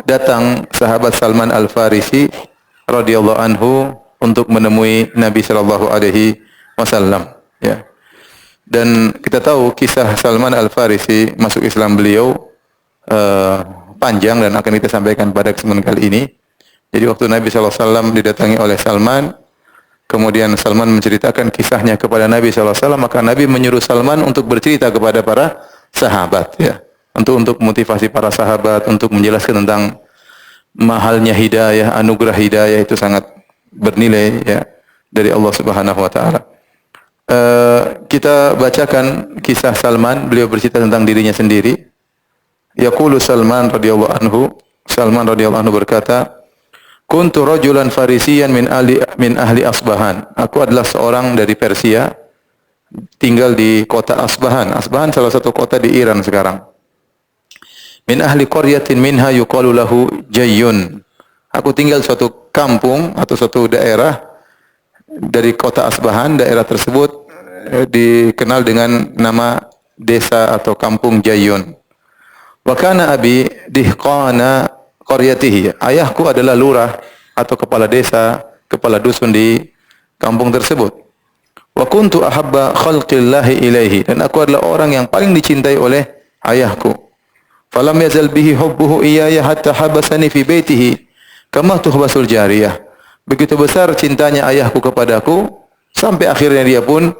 datang sahabat Salman Al-Farisi radhiyallahu anhu untuk menemui Nabi sallallahu alaihi wasallam, ya. Dan kita tahu kisah Salman Al-Farisi masuk Islam beliau panjang dan akan kita sampaikan pada kesempatan kali ini. Jadi waktu Nabi sallallahu alaihi wasallam didatangi oleh Salman, kemudian Salman menceritakan kisahnya kepada Nabi sallallahu alaihi wasallam, maka Nabi menyuruh Salman untuk bercerita kepada para sahabat, ya. Untuk motivasi para sahabat, untuk menjelaskan tentang mahalnya hidayah, anugerah hidayah itu sangat bernilai, ya, dari Allah Subhanahu wa taala. Kita bacakan kisah Salman, beliau bercerita tentang dirinya sendiri. Yaqulu Salman radhiyallahu anhu berkata, "Kuntu rajulan farisiyan min ahli Asbahan." Aku adalah seorang dari Persia, tinggal di kota Asbahan. Asbahan salah satu kota di Iran sekarang. Min ahli qaryatin minha yuqalu lahu Jayyun. Aku tinggal suatu kampung atau suatu daerah dari kota Asbahan. Daerah tersebut dikenal dengan nama desa atau kampung Jayyun. Wa kana abi dihqana qaryatihi. Ayahku adalah lurah atau kepala desa, kepala dusun di kampung tersebut. Wa kuntu ahabba khalqillahi ilaihi, dan aku adalah orang yang paling dicintai oleh ayahku. Falam yazal bihi hubbuhu iyaya hatta habasani fi baitihi kama tuhbasul jariyah. Begitu besar cintanya ayahku kepadaku sampai akhirnya dia pun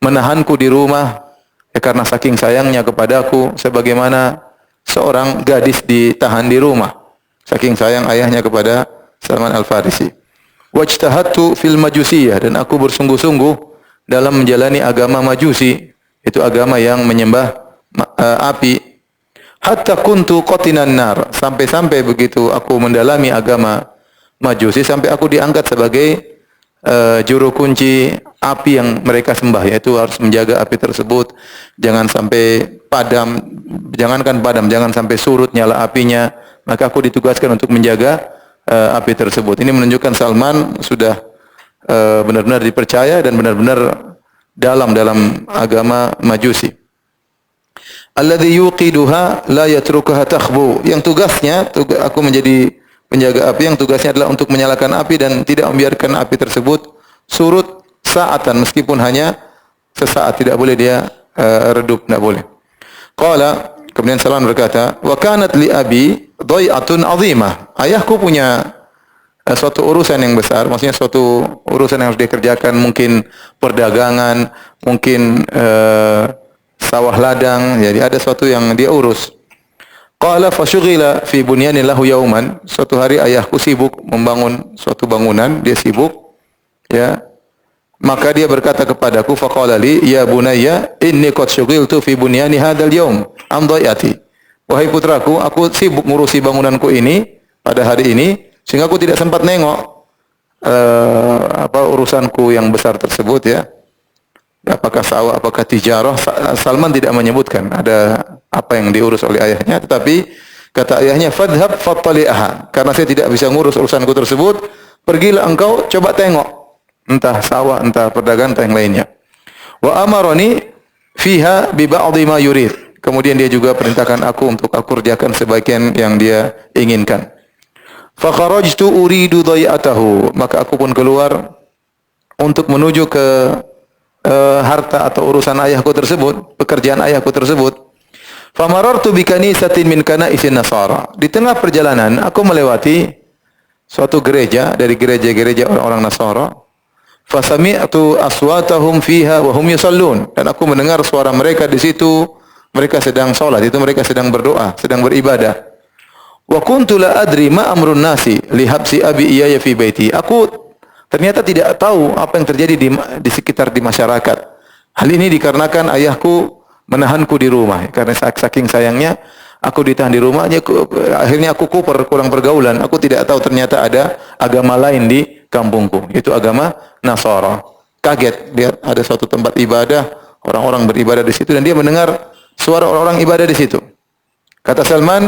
menahanku di rumah, ya, karena saking sayangnya kepadaku, sebagaimana seorang gadis ditahan di rumah. Saking sayang ayahnya kepada Salman Al-Farisi. Wajtahattu fil majusiyah, dan aku bersungguh-sungguh dalam menjalani agama Majusi, itu agama yang menyembah api. Hatta kuntu qatinan nar, sampai-sampai begitu aku mendalami agama Majusi sampai aku diangkat sebagai juru kunci api yang mereka sembah, yaitu harus menjaga api tersebut jangan sampai padam, jangan sampai surut nyala apinya. Maka aku ditugaskan untuk menjaga api tersebut. Ini menunjukkan Salman sudah benar-benar dipercaya dan benar-benar dalam agama Majusi. Alladhi yuqiduha la yatrukuha takhbu, yang tugasnya aku menjadi penjaga api yang tugasnya adalah untuk menyalakan api dan tidak membiarkan api tersebut surut saatan, meskipun hanya sesaat, tidak boleh dia redup, tidak boleh. Qala, kemudian Salman berkata, wa kanat li abi dhai'atun 'azimah. Ayahku punya suatu urusan yang besar, maksudnya suatu urusan yang harus dikerjakan, mungkin perdagangan, mungkin sawah ladang, jadi ada sesuatu yang dia urus. Qala fasyughila fi bunyanin lahu yauman. Suatu hari ayahku sibuk membangun suatu bangunan, dia sibuk, ya. Maka dia berkata kepadaku, faqala li ya bunayya inni qad syughiltu fi bunyani hadzal yaum am dhai'ati. Wahai putraku, aku sibuk ngurusi bangunanku ini pada hari ini sehingga aku tidak sempat nengok urusanku yang besar tersebut, ya. Apakah sawah, apakah tijarah? Salman tidak menyebutkan ada apa yang diurus oleh ayahnya, tetapi kata ayahnya, fadhhab fattali'aha, karena saya tidak bisa ngurus urusanku tersebut, pergilah engkau coba tengok, entah sawah, entah perdagangan, entah yang lainnya. Wa amarani fiha bi ba'dhi ma yurid. Kemudian dia juga perintahkan aku untuk aku kerjakan sebagian yang dia inginkan. Fa kharajtu uridu dhai'atahu, maka aku pun keluar untuk menuju ke harta atau urusan ayahku tersebut, pekerjaan ayahku tersebut. Famarartu bi kanisatin min kanaisin nasara. Di tengah perjalanan aku melewati suatu gereja dari gereja-gereja orang-orang Nasara. Fasami'tu aswatahum fiha wa hum yusallun, dan aku mendengar suara mereka di situ, mereka sedang salat, itu mereka sedang berdoa, sedang beribadah. Wa kuntu la adri ma amrun nasi li habsi abi iyaya fi baiti. Aku ternyata tidak tahu apa yang terjadi di sekitar di masyarakat. Hal ini dikarenakan ayahku menahanku di rumah. Karena saking sayangnya aku ditahan di rumahnya, akhirnya aku kurang pergaulan. Aku tidak tahu ternyata ada agama lain di kampungku, itu agama Nasara. Kaget, dia ada suatu tempat ibadah, orang-orang beribadah di situ, dan dia mendengar suara orang-orang ibadah di situ. Kata Salman,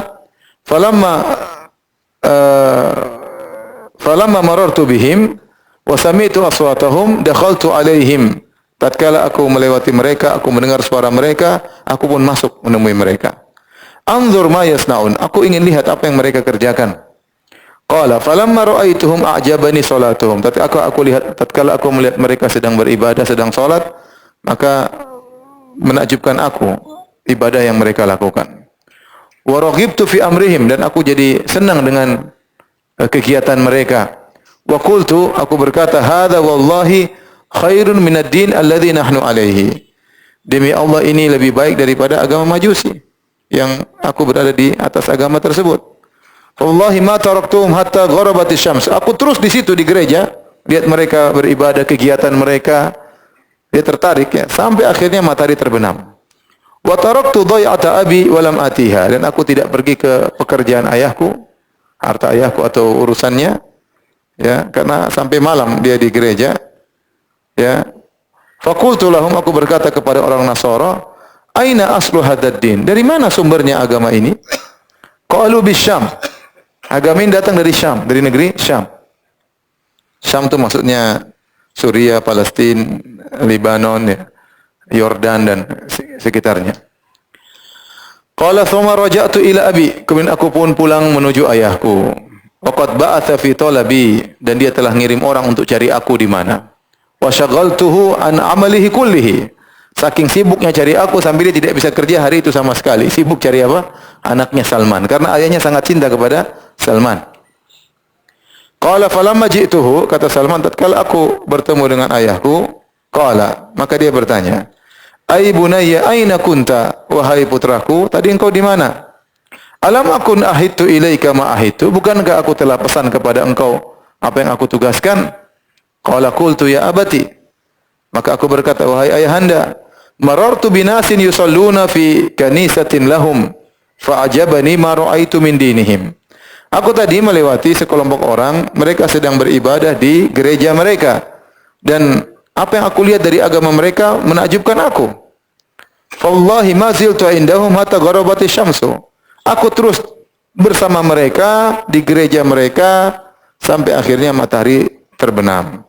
falamma marartu bihim wa sami'tu aswatahum dakhaltu alaihim. Tatkala aku melewati mereka, aku mendengar suara mereka, aku pun masuk menemui mereka. Anzur ma yasnaun. Aku ingin lihat apa yang mereka kerjakan. Qala falamma ra'aituhum a'jabani salatuhum. Tatkala aku melihat mereka sedang beribadah, sedang salat, maka menakjubkan aku ibadah yang mereka lakukan. Wa raghibtu fi amrihim, dan aku jadi senang dengan kegiatan mereka. Wa qultu, aku berkata, hadza wallahi khairun minad din alladzi nahnu alaihi. Demi Allah, ini lebih baik daripada agama Majusi yang aku berada di atas agama tersebut. Wallahi ma taraktuhum hatta gharabatis syams. Aku terus di situ di gereja, lihat mereka beribadah, kegiatan mereka, dia tertarik ya, sampai akhirnya matahari terbenam. Wa taraktu dhai'ata abi wa lam atiha, dan aku tidak pergi ke pekerjaan ayahku, harta ayahku atau urusannya, ya, karena sampai malam dia di gereja, ya. Faqultu lahum, aku berkata kepada orang Nasara, aina aslu hadzal din? Dari mana sumbernya agama ini? Qalu bisyam. Agama ini datang dari Syam, dari negeri Syam. Syam itu maksudnya Suriah, Palestina, Lebanon, ya, Yordan dan sekitarnya. Qala thumma raja'tu ila abi. Kemudian aku pun pulang menuju ayahku. Waqad ba'atha fi talabi, dan dia telah ngirim orang untuk cari aku di mana. Wa syaghaltuhu an amalihi kullihi. Saking sibuknya cari aku sampai dia tidak bisa kerja hari itu sama sekali. Sibuk cari apa? Anaknya Salman. Karena ayahnya sangat cinta kepada Salman. Qala falamma ji'tuhu, kata Salman, tatkala aku bertemu dengan ayahku, qala, maka dia bertanya, ai bunayya aina kunta? Wahai putraku, tadi engkau di mana? Alam akun ahidtu ilaika ma ahidtu? Bukankah aku telah pesan kepada engkau apa yang aku tugaskan? Qala qultu ya abati. Maka aku berkata, wahai ayahanda, marartu binasin yusalluna fi kanisatin lahum fa'ajabani ma ra'aitu min dinihim. Aku tadi melewati sekelompok orang, mereka sedang beribadah di gereja mereka, dan apa yang aku lihat dari agama mereka menakjubkan aku. Wallahi ma ziltu indahum hatta gharabati syamsu. Aku terus bersama mereka di gereja mereka sampai akhirnya matahari terbenam.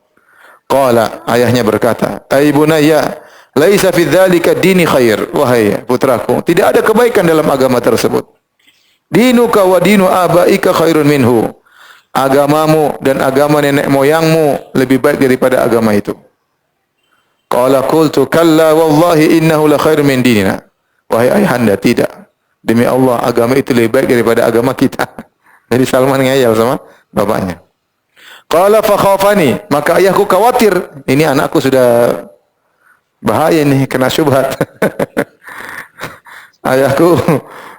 Qala, ayahnya berkata, ai bunayya, laisa fi dzalika dini khair. Wahai putraku, tidak ada kebaikan dalam agama tersebut. Dinuka wa dinu abaika khairun minhu. Agamamu dan agama nenek moyangmu lebih baik daripada agama itu. Qala qultu kalla wallahi innahu la khairun min dinina. Wahai ayahanda, tidak. Demi Allah, agama itu lebih baik daripada agama kita. Jadi Salman ngeyel sama bapaknya. Qala fa khafani, maka ayahku khawatir, ini anakku sudah bahaya nih, kena syubhat. Ayahku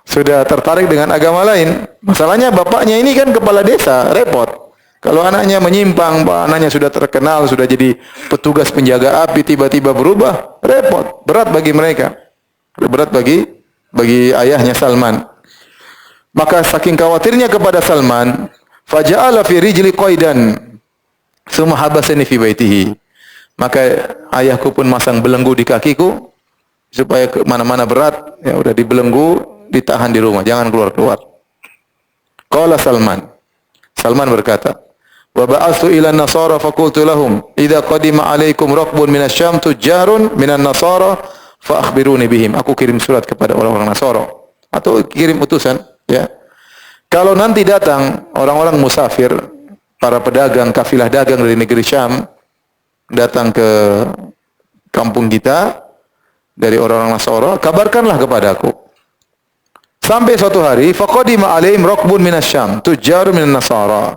sudah tertarik dengan agama lain. Masalahnya bapaknya ini kan kepala desa, repot. Kalau anaknya menyimpang, anaknya sudah terkenal, sudah jadi petugas penjaga api, tiba-tiba berubah, repot, berat bagi mereka. Berat bagi ayahnya Salman. Maka saking khawatirnya kepada Salman, faja'ala fi rijli qaidan, summa habasani fi baitihi. Maka ayahku pun masang belenggu di kakiku supaya ke mana-mana berat, ya udah dibelenggu, ditahan di rumah, jangan keluar-keluar. Qala Salman. Salman berkata, wa ba'athu ila an-nasara fa qultu lahum, idza qadima 'alaikum raqbun minasyam tujjarun minan nasara fa akhbiruni bihim. Aku kirim surat kepada orang-orang Nasara atau kirim utusan, ya. Kalau nanti datang orang-orang musafir, para pedagang, kafilah dagang dari negeri Syam datang ke kampung kita dari orang-orang Nasara, kabarkanlah kepadaku. Sampai suatu hari, faqadima alaihim raqbun minasyam tujjarun minan nasara.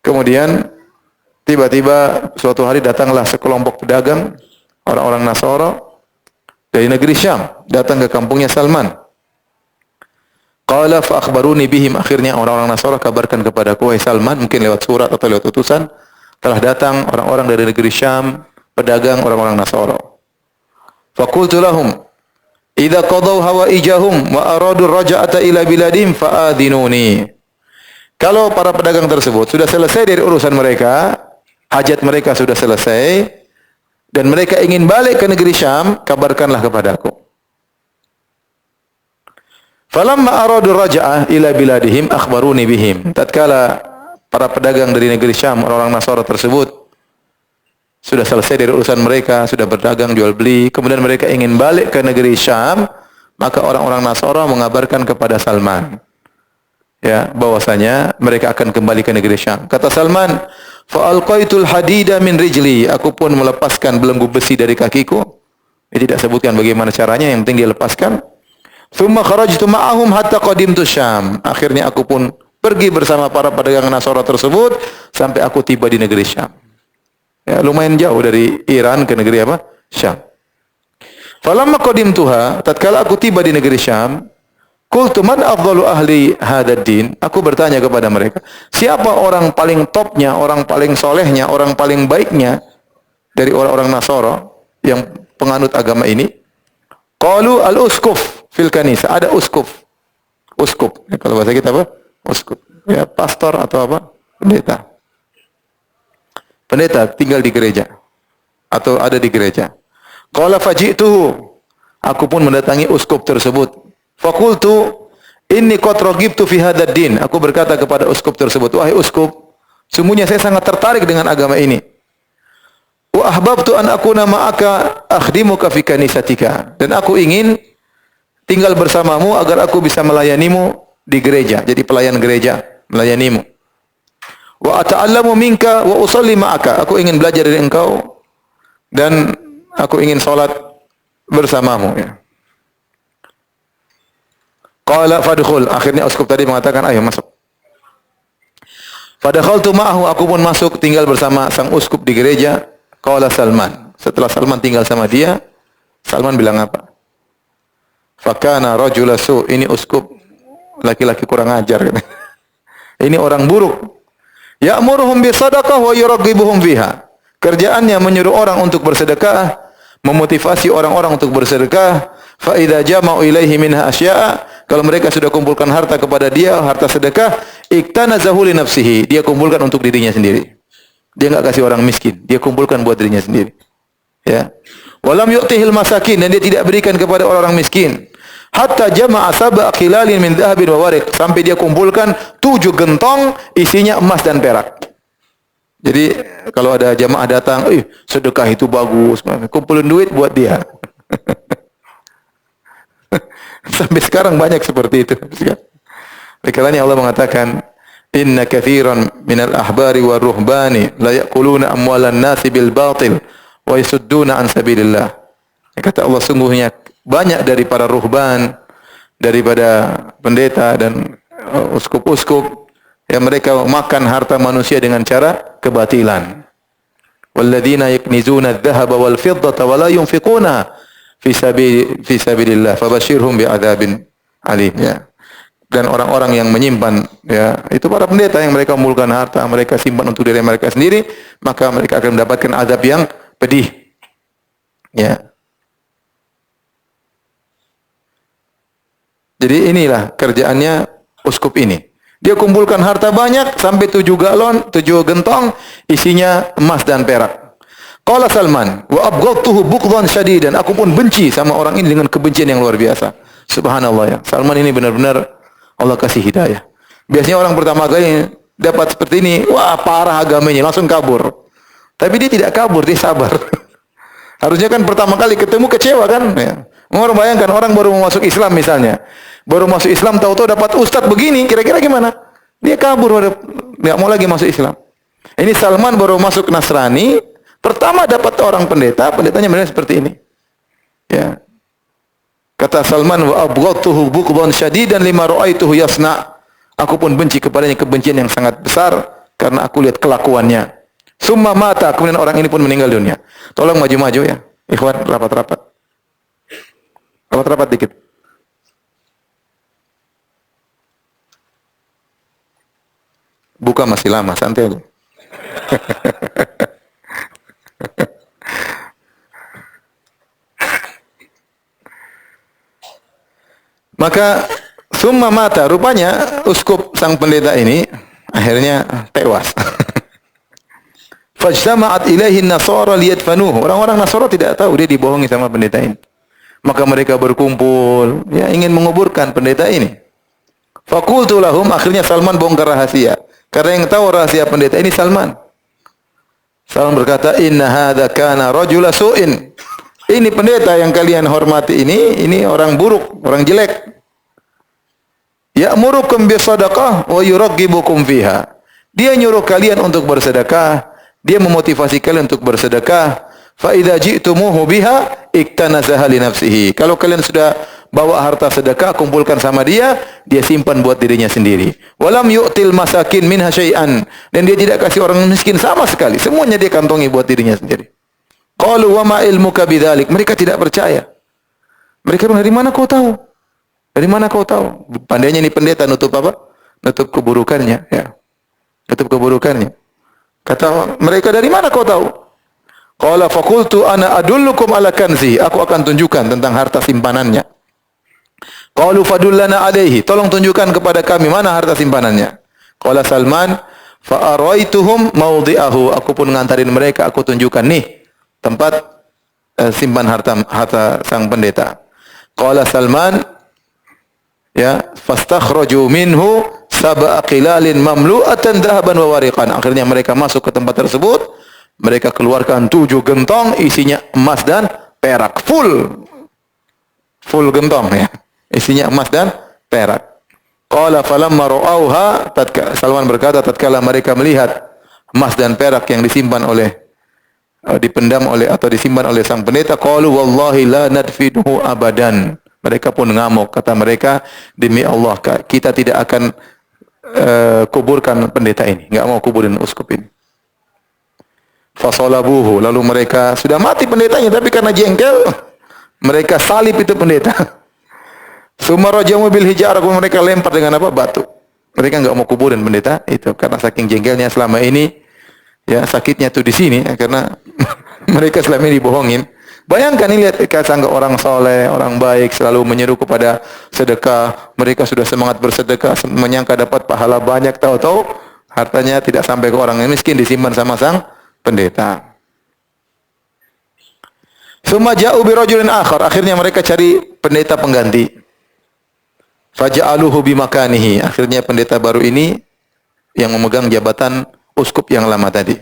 Kemudian tiba-tiba suatu hari datanglah sekelompok pedagang orang-orang Nasara dari negeri Syam datang ke kampungnya Salman. Qala fa akhbaruni bihim, akhirnya orang-orang Nasara kabarkan kepadaku, wahai Salman, mungkin lewat surat atau lewat utusan, telah datang orang-orang dari negeri Syam, pedagang orang-orang Nasara. Fa qultu lahum, idza qadaw hawaijahum wa aradu raja'ata ila biladihim fa adhinuni. Kalau para pedagang tersebut sudah selesai dari urusan mereka, hajat mereka sudah selesai, dan mereka ingin balik ke negeri Syam, kabarkanlah kepadaku. Falamma aradu raja'ah ila biladihim akhbaruni bihim. Tatkala para pedagang dari negeri Syam, orang-orang Nasara tersebut sudah selesai dari urusan mereka, sudah berdagang jual beli, kemudian mereka ingin balik ke negeri Syam, Maka orang-orang Nasara mengabarkan kepada Salman, ya, bahwasanya mereka akan kembali ke negeri Syam. Kata Salman, fa alqaitul hadida min rijli, aku pun melepaskan belenggu besi dari kakiku. Dia tidak sebutkan bagaimana caranya, yang penting dia lepaskan. Thumma kharajtu ma'ahum hatta qadimtu Syam. Akhirnya aku pun pergi bersama para pedagang Nasara tersebut sampai aku tiba di negeri Syam. Ya, lumayan jauh dari Iran ke negeri apa? Syam. Falamma qadimtuha, tatkala aku tiba di negeri Syam, qultu man afdalu ahli hadzal din? Aku bertanya kepada mereka, siapa orang paling topnya, orang paling solehnya, orang paling baiknya dari orang-orang Nasara yang penganut agama ini? Qalu al-uskuf fil kanisa. Ada uskuf. Uskuf. Ya, kalau bahasa kita apa? Uskuf. Ya, pastor atau apa? Pendeta. Pendeta tinggal di gereja atau ada di gereja. Qala faji'tuhu, aku pun mendatangi uskup tersebut. Faqultu inni qad ragibtu fi hadzal din. Aku berkata kepada uskup tersebut, wahai uskup, sungguhnya saya sangat tertarik dengan agama ini. Wa ahbabtu an akuna ma'aka akhdimuka fi kanisatika. Dan aku ingin tinggal bersamamu agar aku bisa melayanimu di gereja, jadi pelayan gereja, melayanimu. Wa ata'allamu minka wa usalli ma'aka. Aku ingin belajar dari engkau dan aku ingin salat bersamamu, ya. Qala fadkhul. Akhirnya uskup tadi mengatakan, ayo masuk. Fadakhaltu ma'ahu, aku pun masuk tinggal bersama sang uskup di gereja. Qala Salman. Setelah Salman tinggal sama dia, Salman bilang apa? Fakana rajula su, ini uskup laki-laki kurang ajar. Ini orang buruk. Ya'muruhum bisadaqah wa yuraghibuhum fiha. Kerjaannya menyuruh orang untuk bersedekah, memotivasi orang-orang untuk bersedekah. Fa idza jama'u ilaihi minha asya'a, kalau mereka sudah kumpulkan harta kepada dia, harta sedekah, iktanazahu li nafsihi, dia kumpulkan untuk dirinya sendiri. Dia enggak kasih orang miskin, dia kumpulkan buat dirinya sendiri. Ya. Walam yu'tihil masakin, dan dia tidak berikan kepada orang miskin. Hatta jama'a sab'a khilalin min dhahabin wa wariq, sampai dia kumpulkan 7 gentong isinya emas dan perak. Jadi kalau ada jamaah datang, sedekah itu bagus, kumpulin duit buat dia. Sampai sekarang banyak seperti itu. Karena Allah mengatakan, inna katsiran minal ahbari war ruhbani la ya'kuluna amwalan nasi bil batil wa yasudduna an sabilillah. Kata Allah, sungguhnya banyak dari para ruhban, daripada pendeta dan uskup-uskup, yang mereka makan harta manusia dengan cara kebatilan. Walladzina yaknizuna adh-dhahaba wal fiddata wa la yunfiquna fi sabilillah fabashshirhum bi'adzabin alim, ya. Dan orang-orang yang menyimpan, ya, itu para pendeta yang mereka mengumpulkan harta, mereka simpan untuk diri mereka sendiri, maka mereka akan mendapatkan azab yang pedih. Ya. Jadi inilah kerjaannya uskup ini. Dia kumpulkan harta banyak sampai 7 galon, 7 gentong isinya emas dan perak. Qala Salman, wa abghadtuhu bughdan syadidan. Aku pun benci sama orang ini dengan kebencian yang luar biasa. Subhanallah, ya. Salman ini benar-benar Allah kasih hidayah. Biasanya orang pertama kali dapat seperti ini, wah parah agamanya, langsung kabur. Tapi dia tidak kabur, dia sabar. Harusnya kan pertama kali ketemu kecewa kan, ya. Orang bayangkan orang baru mau masuk Islam misalnya. Baru masuk Islam tahu-tahu dapat ustadz begini, kira-kira gimana? Dia kabur, enggak mau lagi masuk Islam. Ini Salman baru masuk Nasrani, pertama dapat orang pendeta, pendetanya benar seperti ini. Ya. Kata Salman, wa abghadtuhu bughdan syadidan lima ra'aituhu yasna. Aku pun benci kepadanya kebencian yang sangat besar karena aku lihat kelakuannya. Summa mata, kemudian orang ini pun meninggal dunia. Tolong maju-maju, ya. Ikhwan, rapat-rapat. Rapat-rapat dikit. Buka masih lama, santai aja. Maka summa mata, rupanya uskup sang pendeta ini akhirnya tewas. Fajtama'at ilaihi an-nasara liyadfanuhu. Orang-orang Nasara tidak tahu dia dibohongi sama pendeta ini. Maka mereka berkumpul, ya, ingin menguburkan pendeta ini. Faqultu lahum, akhirnya Salman bongkar rahasia. Karena yang tahu rahasia pendeta ini Salman. Salman berkata, inna hadza kana rajula su'in. Ini pendeta yang kalian hormati ini orang buruk, orang jelek. Ya'murukum bisadaqah wa yuraghibukum fiha. Dia nyuruh kalian untuk bersedekah, dia memotivasi kalian untuk bersedekah. Fa idza ji'tumuhu biha iktanazaha li nafsihi. Kalau kalian sudah bawa harta sedekah, kumpulkan sama dia, dia simpan buat dirinya sendiri. Walam yu'til masakin minha syai'an. Dan dia tidak kasih orang miskin sama sekali. Semuanya dia kantongi buat dirinya sendiri. Qalu wa ma ilmuka bidzalik. Mereka tidak percaya. Mereka bilang, dari mana kau tahu? Dari mana kau tahu? Pandainya ini pendeta nutup apa? Nutup keburukannya, ya. Nutup keburukannya. Kata mereka, dari mana kau tahu? Qala faqultu ana adullukum ala kanzi. Aku akan tunjukkan tentang harta simpanannya. Qalu fadullana alaihi. Tolong tunjukkan kepada kami mana harta simpanannya. Qala Salman fa araituhum mawdi'ahu. Aku pun ngantarin mereka, aku tunjukkan nih tempat simpan harta sang pendeta. Qala Salman, ya, fastakhraju minhu sab'a qilalin mamlu'atan dhahaban wa wariqan. Akhirnya mereka masuk ke tempat tersebut, mereka keluarkan 7 gentong isinya emas dan perak, full gentong, ya. Isinya emas dan perak. Qala falamma ra'auha, Salman berkata, tatkala mereka melihat emas dan perak yang disimpan oleh dipendam oleh atau disimpan oleh sang pendeta, qalu wallahi la nadfinuhu abadan. Mereka pun ngamuk, kata mereka, demi Allah kita tidak akan kuburkan pendeta ini, enggak mau kuburin uskup ini. Fasalabuhu, lalu mereka sudah mati pendetanya, tapi karena jengkel mereka salib itu pendeta. Sumarajamu bil hijarah, mereka lempar dengan apa? Batu. Mereka enggak mau kuburin pendeta itu karena saking jengkelnya selama ini. Ya, sakitnya tuh di sini, ya, karena mereka selama ini dibohongin. Bayangkan ini, lihat sangka orang soleh, orang baik, selalu menyeru kepada sedekah. Mereka sudah semangat bersedekah, menyangka dapat pahala banyak, tahu-tahu hartanya tidak sampai ke orang yang miskin, disimpan sama sang pendeta. Summa ja'u bi rajulin akhar. Akhirnya mereka cari pendeta pengganti. Faja'aluhu bi makanihi. Akhirnya pendeta baru ini yang memegang jabatan uskup yang lama tadi.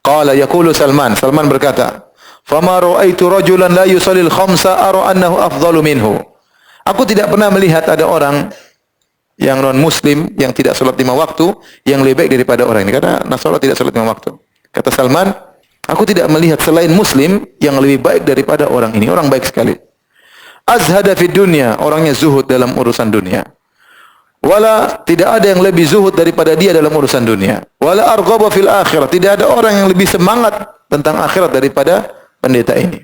Qala yaqulu Salman berkata, "Fama ra'aitu rajulan la yusallil khamsa ara annahu afdalu minhu." Aku tidak pernah melihat ada orang yang non muslim yang tidak salat 5 waktu yang lebih baik daripada orang ini, karena Nasrani tidak salat 5 waktu. Kata Salman, aku tidak melihat selain muslim yang lebih baik daripada orang ini. Orang baik sekali. Azhada fid dunya, orangnya zuhud dalam urusan dunia. Wala, tidak ada yang lebih zuhud daripada dia dalam urusan dunia. Wala arghaba fil akhirah, tidak ada orang yang lebih semangat tentang akhirat daripada pendeta ini.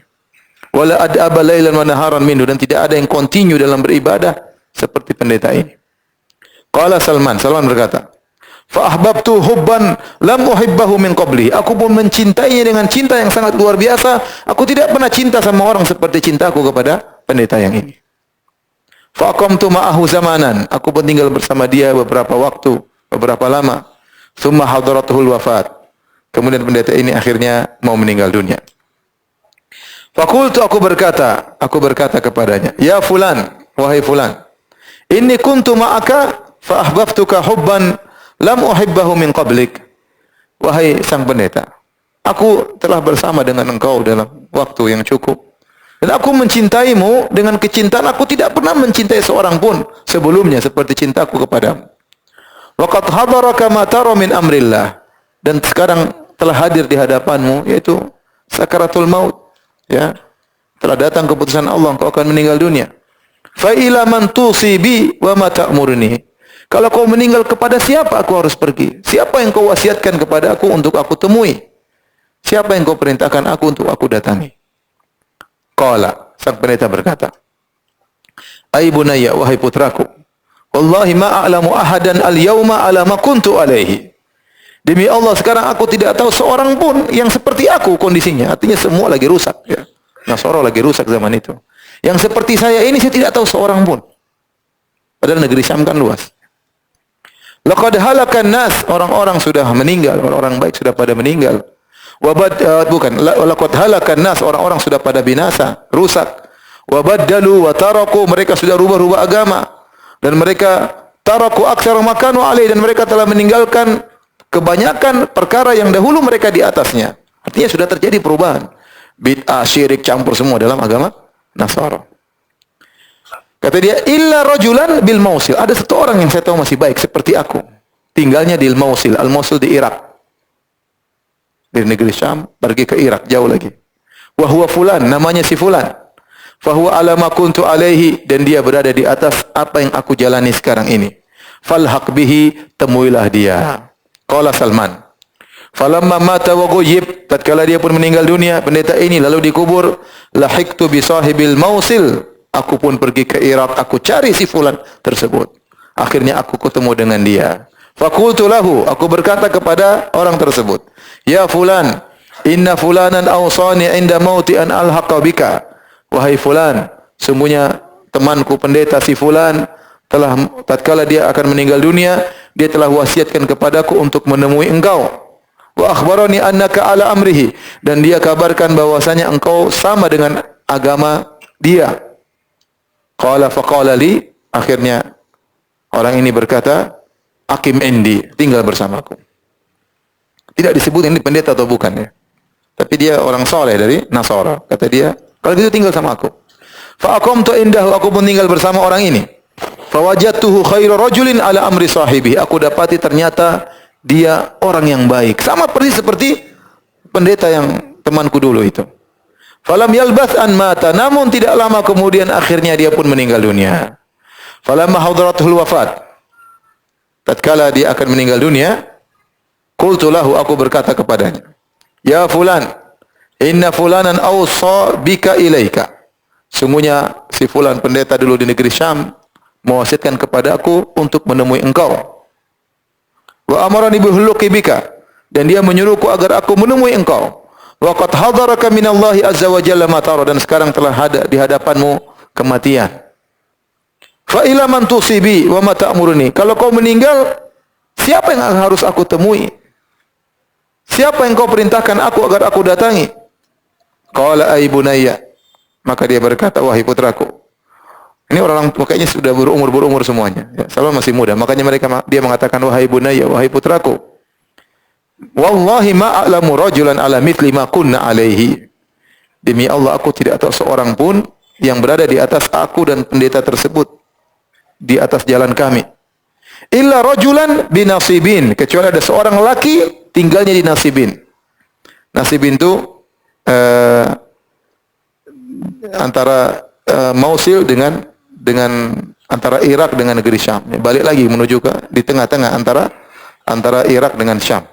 Wala ad'aba lailan wa naharan minhu, dan tidak ada yang continue dalam beribadah seperti pendeta ini. Qala Salman berkata, fa ahbabtu hubban lam uhibbahu min qabli. Aku pun mencintainya dengan cinta yang sangat luar biasa. Aku tidak pernah cinta sama orang seperti cintaku kepada pendeta yang ini. Fa aqamtu ma'ahu zamanan. Aku pun tinggal bersama dia beberapa waktu, beberapa lama. Tsumma hadaratul wafat. Kemudian pendeta ini akhirnya mau meninggal dunia. Fakultu, aku berkata kepadanya, ya fulan, wahai fulan, inni kuntu ma'aka fa ahbabtuka hubban lam uhibbahu min qablik. Wahai sang pendeta, aku telah bersama dengan engkau dalam waktu yang cukup. Dan aku mencintaimu dengan kecintaan aku tidak pernah mencintai seorang pun sebelumnya seperti cintaku kepadamu. Waqad hadaraka ma tara min amrillah. Dan sekarang telah hadir di hadapanmu yaitu sakaratul maut. Ya, telah datang keputusan Allah, kau akan meninggal dunia. Fa ila man tusibi wa ma ta'murni. Kalau kau meninggal, kepada siapa aku harus pergi? Siapa yang kau wasiatkan kepada aku untuk aku temui? Siapa yang kau perintahkan aku untuk aku datangi? Qala, sang pendeta berkata, ai bunayya, wahai putraku, wallahi ma a'lamu ahadan al-yawma ala ma kuntu alaihi. Demi Allah, sekarang aku tidak tahu seorang pun yang seperti aku kondisinya. Artinya semua lagi rusak, ya. Nasara lagi rusak zaman itu. Yang seperti saya ini saya tidak tahu seorang pun. Padahal negeri Syam kan luas. Laqad halakan nas, orang-orang sudah meninggal, orang-orang baik sudah pada meninggal. Laqad halakan nas, orang-orang sudah pada binasa, rusak. Wa baddalu wa taraku, mereka sudah rubah-rubah agama, dan mereka taraku aktsara ma kanu alai, dan mereka telah meninggalkan kebanyakan perkara yang dahulu mereka di atasnya. Artinya sudah terjadi perubahan. bid'ah, syirik campur semua dalam agama Nasara. Kata dia, illa rajulan bil Mausil. Ada satu orang yang saya tahu masih baik seperti aku. Tinggalnya di Mausil. Al-Mausil di Irak. Dari negeri Syam pergi ke Irak, jauh lagi. Wa huwa fulan, namanya si fulan. Fa huwa ala ma kuntu alaihi, dan dia berada di atas apa yang aku jalani sekarang ini. Falhaq bihi, temuilah dia. Qala Salman. Falamma mata wa ghayyib, tatkala dia pun meninggal dunia, pendeta ini lalu dikubur, lahiqtu bi sahibil Mausil. Aku pun pergi ke Irak, aku cari si fulan tersebut. Akhirnya aku ketemu dengan dia. Faqultu lahu, aku berkata kepada orang tersebut, ya fulan, inna fulanan awsani inda mauti an alhaqa bika. Wahai fulan, sungguhnya temanku pendeta si fulan telah tatkala dia akan meninggal dunia, dia telah wasiatkan kepadaku untuk menemui engkau. Wa akhbarani annaka ala amrihi, dan dia kabarkan bahwasanya engkau sama dengan agama dia. Qala faqala li, akhirnya orang ini berkata, akim indi, tinggal bersamaku. Tidak disebut ini pendeta atau bukan ya. Tapi dia orang soleh dari Nasara. Kata dia, kalau gitu tinggal sama aku. Fa aqamtu indahu, aku pun tinggal bersama orang ini. Fa wajadtuhu khairu rajulin ala amri sahibi. Aku dapati ternyata dia orang yang baik. Sama persis seperti pendeta yang temanku dulu itu. Falam yalbath an mata, namun tidak lama kemudian akhirnya dia pun meninggal dunia. Falamma hadratul wafat, tatkala dia akan meninggal dunia, qultu lahu, aku berkata kepadanya, ya fulan, inna fulanan awsa bika ilaika. Sungguhnya si fulan pendeta dulu di negeri Syam mewasiatkan kepada aku untuk menemui engkau. Wa amarani bihuluqi bika, dan dia menyuruhku agar aku menemui engkau. Wa qad hadaraka minallahi azza wa jalla ma tara, dan sekarang telah ada di hadapanmu kematian. Fa ila man tusibi wa ma ta'muruni. Kalau kau meninggal, siapa yang harus aku temui? Siapa yang kau perintahkan aku agar aku datangi? Qala ay bunayya. Maka dia berkata, wahai putraku. Ini orang kayaknya sudah berumur semuanya. Ya, Salman masih muda. Makanya dia mengatakan, wahai bunayya, wahai putraku. Wallahi ma a'lamu rajulan ala mithli ma kunna alaihi. Demi Allah, aku tidak tahu seorang pun yang berada di atas aku dan pendeta tersebut, di atas jalan kami. Illa rajulan binasibin, kecuali ada seorang laki tinggalnya di Nasibin. Nasibin itu antara Mausil dengan antara Irak dengan negeri Syam. Balik lagi menuju ke di tengah-tengah antara Irak dengan Syam.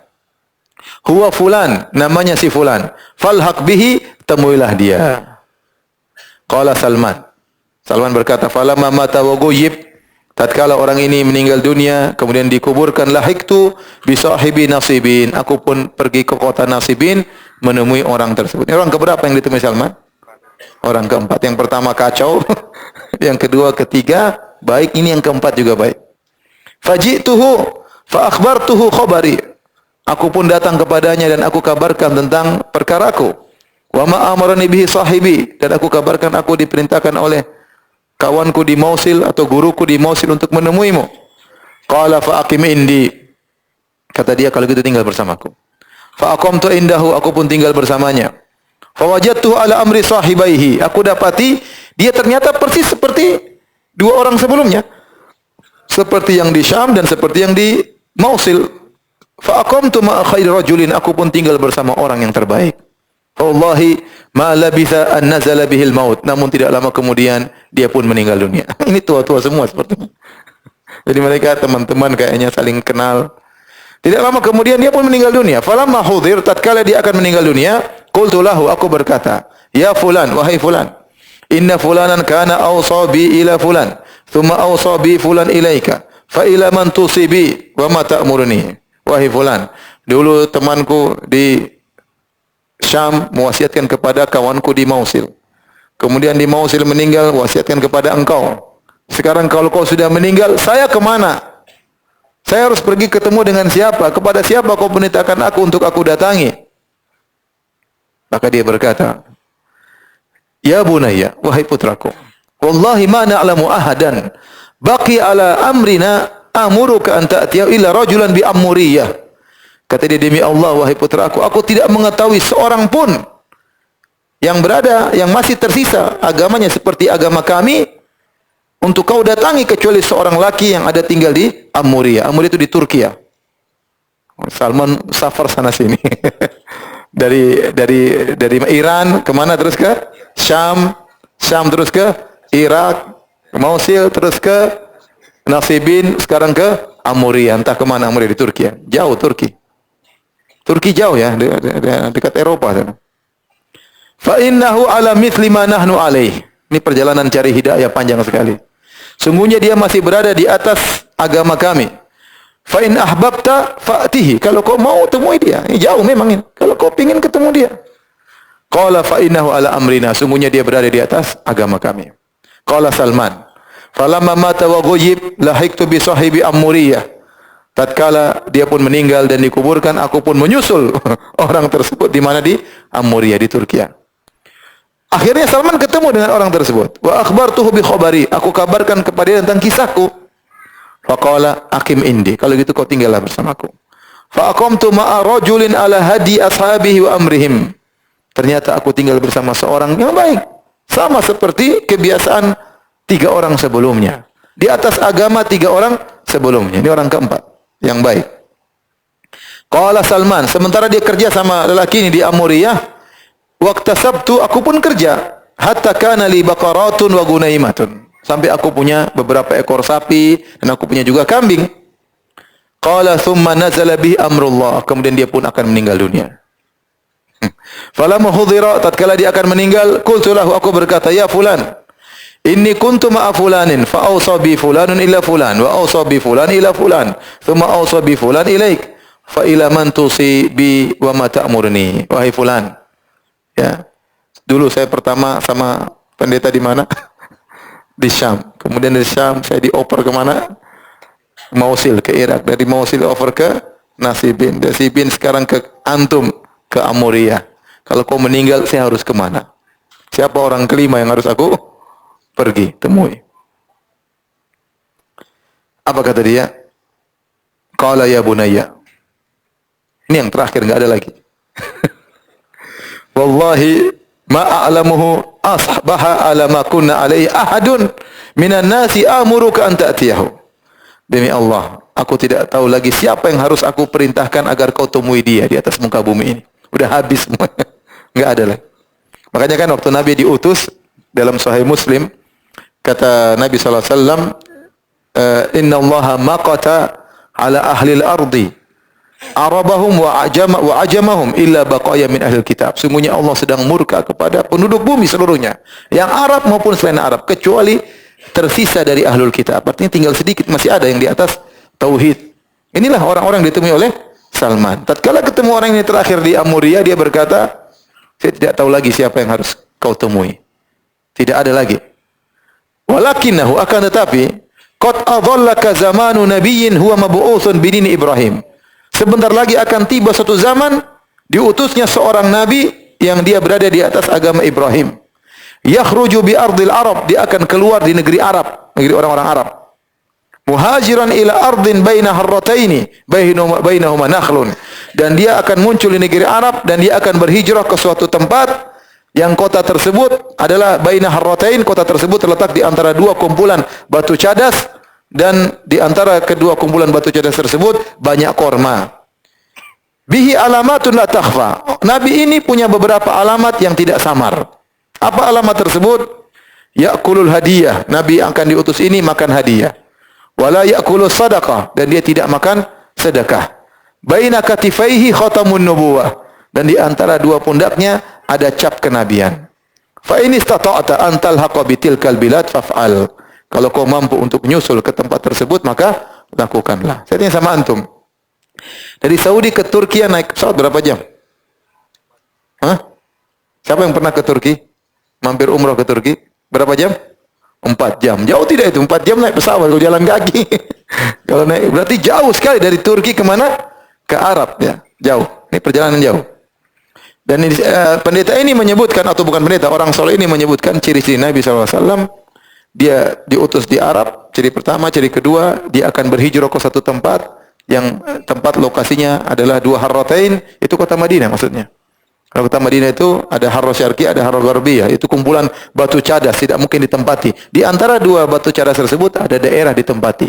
Huwa fulan, namanya si fulan. Falhaq bihi, temuilah dia. Qala Salman. Salman berkata, falamma mata wa ghayyib, tatkala orang ini meninggal dunia, kemudian dikuburkan, lahiqtu bi sahibi Nasibin. Aku pun pergi ke kota Nasibin menemui orang tersebut. Ini orang keberapa yang ditemui Salman? Orang keempat. Yang pertama kacau, yang kedua, ketiga baik, ini yang keempat juga baik. Faji'tuhu fa akhbartuhu khabari. Aku pun datang kepadanya dan aku kabarkan tentang perkaraku. Wa ma amarani bihi sahibi, dan aku kabarkan aku diperintahkan oleh kawanku di Mausil atau guruku di Mausil untuk menemuimu. Qala fa aqim indi. Kata dia, kalau gitu tinggal bersamaku. Fa aqamtu indahu, aku pun tinggal bersamanya. Fa wajadtuhu ala amri sahibaihi. Aku dapati dia ternyata persis seperti dua orang sebelumnya. Seperti yang di Syam dan seperti yang di Mausil. Fa aqamtu ma khairi rajulin, aku pun tinggal bersama orang yang terbaik. Wallahi ma labitha an nazala bihil maut, namun tidak lama kemudian dia pun meninggal dunia. Ini tua-tua semua sepertinya. Jadi mereka teman-teman kayaknya saling kenal. Tidak lama kemudian dia pun meninggal dunia. Falamma hudir, tatkala dia akan meninggal dunia, qultu lahu, aku berkata, ya fulan, wahai fulan, inna fulanan kana awsa bi ila fulan, thumma awsa bi fulan ilaika, fa ila man tusibi wa ma ta'muruni. Wahai fulan, dulu temanku di Syam mewasiatkan kepada kawanku di Mausil. Kemudian di Mausil meninggal, wasiatkan kepada engkau. Sekarang kalau kau sudah meninggal, saya kemana? Saya harus pergi ketemu dengan siapa? Kepada siapa kau perintahkan aku untuk aku datangi? Maka dia berkata, ya bunayya, wahai putraku, wallahi ma na'lamu ahadan baqi ala amrina amuruka an ta'tiya illa rajulan bi amuriyah. Kata dia, demi Allah wahai putraku, aku tidak mengetahui seorang pun yang berada, yang masih tersisa agamanya seperti agama kami, untuk kau datangi kecuali seorang laki yang ada tinggal di Amuria. Amuria itu di Turki ya. Salman safar sana sini. dari Iran kemana terus ke Syam, Syam terus ke Irak, ke Mosul, terus ke Nasibin, sekarang ke Amuria. Entah kemana Amuria di Turki ya. Jauh Turki. Turki jauh ya, dekat Eropa sana. Fa innahu ala mithli ma nahnu alaih. Ini perjalanan cari hidayah panjang sekali. Sungguhnya dia masih berada di atas agama kami. Fa in ahbabta fa'tihi. Kalau kau mau temui dia. Ini jauh memang ini. Kalau kau ingin ketemu dia. Qala fa innahu ala amrina. Sungguhnya dia berada di atas agama kami. Qala Salman. Falamma mata wa ghuyib lahiktu bi sahibi Amuriyah. Tatkala dia pun meninggal dan dikuburkan, aku pun menyusul orang tersebut di mana, di Amuriyah di Turki. Akhirnya Salman ketemu dengan orang tersebut. Wa akhbartuhu bi khabari. Aku kabarkan kepada dia tentang kisahku. Faqala aqim indi. Kalau gitu kau tinggallah bersamaku. Fa aqamtu ma'a rajulin ala hadi ashabihi wa amrihim. Ternyata aku tinggal bersama seorang yang baik, sama seperti kebiasaan 3 orang sebelumnya. Di atas agama 3 orang sebelumnya. Ini orang keempat yang baik. Qala Salman, sementara dia kerja sama lelaki ini di Amuriyah, waqtasabtu, aku pun kerja, hatta kana li baqaratun wa gunaimatun. Sampai aku punya beberapa ekor sapi dan aku punya juga kambing. Qala thumma nazala bihi amrullah. Kemudian dia pun akan meninggal dunia. Falamma hudhira, tatkala dia akan meninggal, qultu lahu, aku berkata, ya fulan, inni kuntu ma'a fulanin fa awsa bi fulanun ila fulan wa awsa bi fulan ila fulan thumma awsa bi fulan ilaik fa ila man tusi bi wa ma ta'murni. Wahai fulan. Ya. Dulu saya pertama sama pendeta di mana? Di Syam. Kemudian dari Syam saya dioper ke mana? Mosul, ke Irak. Dari Mosul over ke Nasibin. Dari Nasibin sekarang ke Antum, ke Amuriyah. Kalau kau meninggal, saya harus kemana? Siapa orang kelima yang harus aku pergi, temui? Apa kata dia? Qala ya bunayya. Ini yang terakhir, enggak ada lagi. Wallahi ma a'lamuhu asbaha ala ma kunna alaihi ahadun minan nasi amuruka an ta'tiyahu. Demi Allah, aku tidak tahu lagi siapa yang harus aku perintahkan agar kau temui dia di atas muka bumi ini. Udah habis semuanya. Enggak ada lagi. Makanya kan waktu Nabi diutus dalam Sahih Muslim, kata Nabi sallallahu alaihi wasallam, "Inna Allaha maqata ala ahli al-ardi Arabahum wa ajamahum illa baqaya min ahli kitab." Sungguhnya Allah sedang murka kepada penduduk bumi seluruhnya, yang Arab maupun selain Arab, kecuali tersisa dari ahlul kitab. Artinya tinggal sedikit, masih ada yang di atas tauhid. Inilah orang-orang yang ditemui oleh Salman. Tatkala ketemu orang ini terakhir di Amuriyah, dia berkata, saya tidak tahu lagi siapa yang harus kau temui. Tidak ada lagi. Walakinahu, akan tetapi, qad adallaka zamanu nabiyyin huwa mab'utsun bidini Ibrahim. Sebentar lagi akan tiba suatu zaman diutusnya seorang nabi yang dia berada di atas agama Ibrahim. Yakhruju bi ardil Arab, dia akan keluar di negeri Arab, negeri orang-orang Arab. Muhajiran ila ardin baina harrataini bainahuma nakhlun. Dan dia akan muncul di negeri Arab dan dia akan berhijrah ke suatu tempat yang kota tersebut adalah baina harratain, kota tersebut terletak di antara 2 kumpulan batu cadas. Dan di antara kedua kumpulan batu cadas tersebut banyak korma. Bihi alamatun la takhfa. Nabi ini punya beberapa alamat yang tidak samar. Apa alamat tersebut? Ya'kulul hadiyah. Nabi akan diutus ini makan hadiah. Wala ya'kulus sadaqah. Dan dia tidak makan sedekah. Baina katifaihi khatamun nubuwah. Dan di antara 2 pundaknya ada cap kenabian. Fa in istata'ta an talhaqa bitilkal bilad faf'al. Kalau kau mampu untuk menyusul ke tempat tersebut, maka lakukanlah. Saya tanya sama antum. Dari Saudi ke Turki naik pesawat berapa jam? Hah? Siapa yang pernah ke Turki? Mampir umrah ke Turki? Berapa jam? 4 jam. Jauh tidak itu? 4 jam naik pesawat, kalau jalan kaki. Kalau naik, berarti jauh sekali dari Turki kemana? Ke Arab ya. Jauh. Ini perjalanan jauh. Dan pendeta ini menyebutkan, atau bukan pendeta, orang soleh ini menyebutkan ciri-ciri Nabi SAW. Dia diutus di Arab, ciri pertama. Ciri kedua, dia akan berhijrah ke satu tempat, yang tempat lokasinya adalah 2 harratain, itu kota Madinah maksudnya. Kota Madinah itu ada Harra Syarqi, ada Harra Gharbiyah. Itu kumpulan batu cadas, tidak mungkin ditempati. Di antara dua batu cadas tersebut ada daerah ditempati.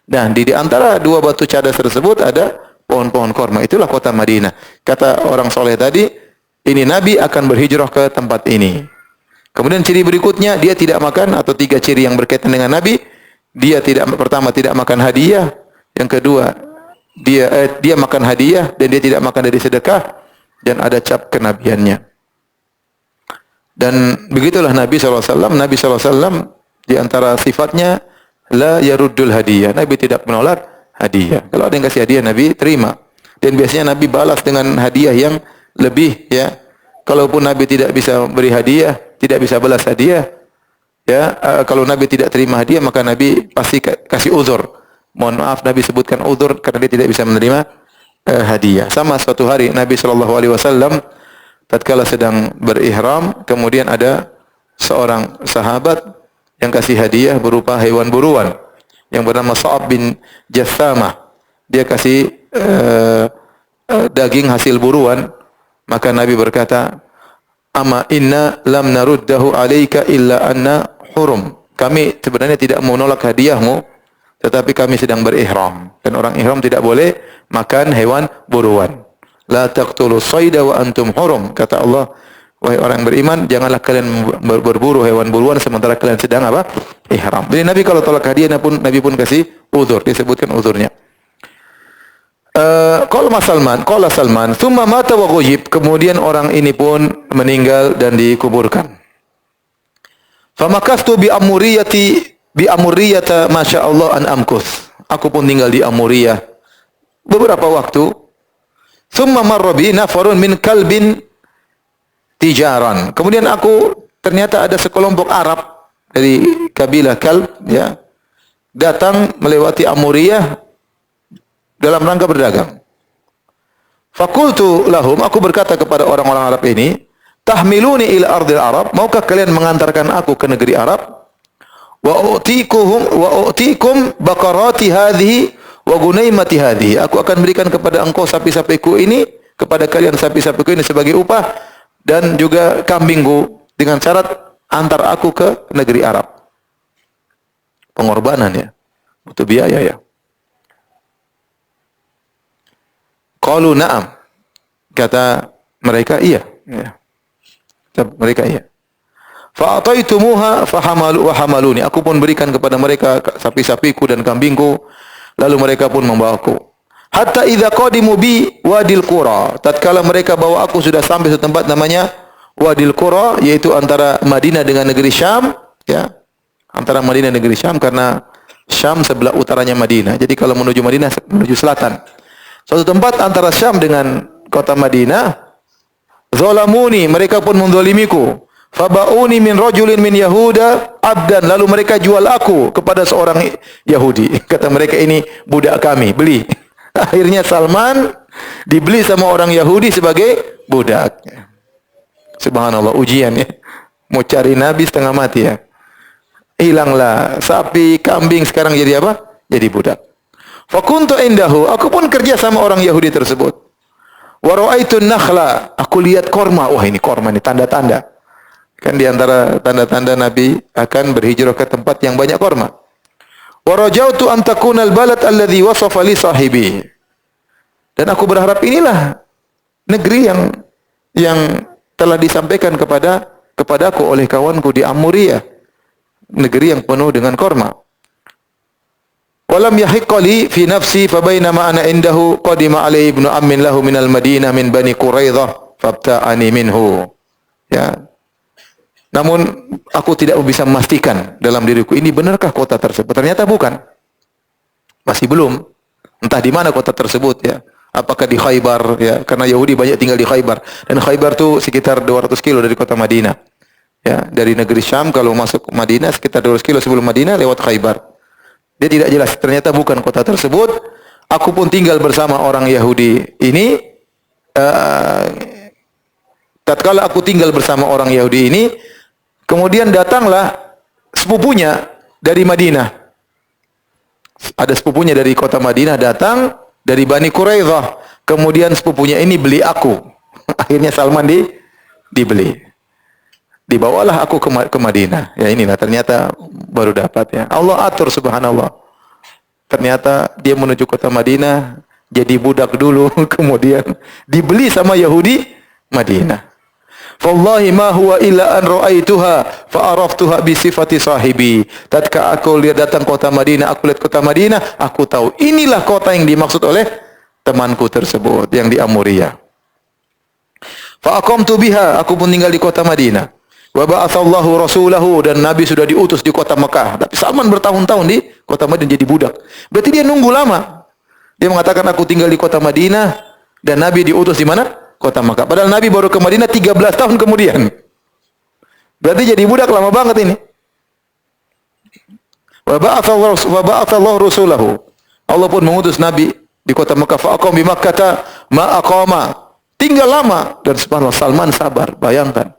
Dan di antara dua batu cadas tersebut ada pohon-pohon korma. Itulah kota Madinah. Kata orang soleh tadi, ini Nabi akan berhijrah ke tempat ini. Kemudian ciri berikutnya, dia tidak makan, atau 3 ciri yang berkaitan dengan Nabi. Dia pertama tidak makan hadiah. Yang kedua, dia makan hadiah dan dia tidak makan dari sedekah. Dan ada cap kenabiannya. Dan begitulah Nabi SAW. Nabi SAW di antara sifatnya la yaruddul hadiah. Nabi tidak menolak hadiah. Kalau ada yang kasih hadiah, Nabi terima. Dan biasanya Nabi balas dengan hadiah yang lebih, ya. Kalaupun Nabi tidak bisa beri hadiah, tidak bisa balas hadiah, ya. Kalau Nabi tidak terima hadiah, maka Nabi pasti kasih uzur. Mohon maaf, Nabi sebutkan uzur karena dia tidak bisa menerima hadiah. Sama suatu hari Nabi SAW tatkala sedang berihram, kemudian ada seorang sahabat yang kasih hadiah berupa hewan buruan yang bernama Sa'ab bin Jassamah. Dia kasih daging hasil buruan. Maka Nabi berkata, "Ama inna lam naruddahu alaika illa anna hurum." Kami sebenarnya tidak mau menolak hadiahmu, tetapi kami sedang berihram. Dan orang ihram tidak boleh makan hewan buruan. La taqtulu sayda wa antum hurum. Kata Allah, wahai orang yang beriman, janganlah kalian berburu hewan buruan sementara kalian sedang apa? Ihram. Jadi Nabi kalau tolak hadiah, Nabi pun kasih uzur. Disebutkan uzurnya. Qala Salman, "Tsumma mata wa ghuyib." Kemudian orang ini pun meninggal dan dikuburkan. Famakastu bi amuriyata masyaallah an amkus. Aku pun tinggal di Amuriyah beberapa waktu. Tsumma marra bi nafarun min kalbin tijaran. Kemudian ternyata ada sekelompok Arab dari kabilah Kalb, ya, datang melewati Amuriyah dalam rangka berdagang. Fakultu lahum, aku berkata kepada orang-orang Arab ini, tahmiluni ila ardil Arab, maukah kalian mengantarkan aku ke negeri Arab? Wa u'tikum baqarati hadhihi wa gunaimati hadhihi. Aku akan berikan kepada engkau sapi-sapiku ini, kepada kalian sapi-sapiku ini sebagai upah, dan juga kambingku, dengan syarat antar aku ke negeri Arab. Pengorbanan, ya. Butuh biaya, ya. Qalu na'am. Kata mereka, iya. Ya. Kata mereka, iya. Fa'ataitumuha fahamaluni. Aku pun berikan kepada mereka sapi-sapiku dan kambingku, lalu mereka pun membawaku. Hatta idza qadimu bi Wadil Qura. Tatkala mereka bawa aku sudah sampai satu tempat namanya Wadil Qura, yaitu antara Madinah dengan negeri Syam, ya. Antara Madinah dan negeri Syam, karena Syam sebelah utaranya Madinah. Jadi kalau menuju Madinah menuju selatan. Suatu tempat antara Syam dengan kota Madinah. Zalamuni, mereka pun menzalimiku. Faba'uni min rajulin min Yahuda abdan, lalu mereka jual aku kepada seorang Yahudi. Kata mereka, ini budak kami, beli. Akhirnya Salman dibeli sama orang Yahudi sebagai budak. Subhanallah, ujian, ya. Mau cari Nabi setengah mati, ya. Hilanglah sapi, kambing, sekarang jadi apa? Jadi budak. Fakuntu indahu, aku pun kerja sama orang Yahudi tersebut. Wa ra'aitun nakhla, aku lihat korma. Wah, ini korma, ini tanda-tanda. Kan di antara tanda-tanda Nabi akan berhijrah ke tempat yang banyak korma. Wa rajautu an takuna al-balad alladhi wasafa li sahibi. Dan aku berharap inilah negeri yang telah disampaikan kepadaku oleh kawanku di Amuriyah, negeri yang penuh dengan korma. Walam yahiqqa li fi nafsi fa bainama ana indahu qadima alaihi ibnu ammin lahu minal Madinah min Bani Quraidah fabta'ani minhu. Ya. Namun aku tidak bisa memastikan dalam diriku, ini benarkah kota tersebut? Ternyata bukan. Masih belum. Entah di mana kota tersebut, ya. Apakah di Khaybar, ya, karena Yahudi banyak tinggal di Khaybar. Dan Khaybar itu sekitar 200 kilo dari kota Madinah. Ya, dari negeri Syam kalau masuk Madinah sekitar 200 kilo sebelum Madinah lewat Khaybar. Dia tidak jelas. Ternyata bukan kota tersebut. Aku pun tinggal bersama orang Yahudi ini. Tatkala aku tinggal bersama orang Yahudi ini, kemudian datanglah sepupunya dari Madinah. Ada sepupunya dari kota Madinah datang dari Bani Quraidah. Kemudian sepupunya ini beli aku. Akhirnya Salman dibeli. Dibawalah aku ke Madinah. Ya inilah ternyata baru dapat ya. Allah atur subhanallah. Ternyata dia menuju kota Madinah, jadi budak dulu, kemudian dibeli sama Yahudi Madinah. Wallahi ma huwa illa an ra'aituha fa araftuha bi sifati sahibi. Tatkala aku lihat datang kota Madinah, aku lihat kota Madinah, aku tahu inilah kota yang dimaksud oleh temanku tersebut yang di Amuria. Fa aqamtu biha, aku pun tinggal di kota Madinah. Wa ba'atsallahu rasulahu, dan Nabi sudah diutus di kota Mekah. Tapi Salman bertahun-tahun di kota Madinah jadi budak. Berarti dia nunggu lama. Dia mengatakan aku tinggal di kota Madinah dan Nabi diutus di mana? Kota Makkah. Padahal Nabi baru ke Madinah 13 tahun kemudian. Berarti jadi budak lama banget ini. Wa ba'atsallahu rasulahu. Allah pun mengutus Nabi di kota Makkah. Fa aqam bi Makkah ma aqama. Tinggal lama dan subhanallah Salman sabar. Bayangkan.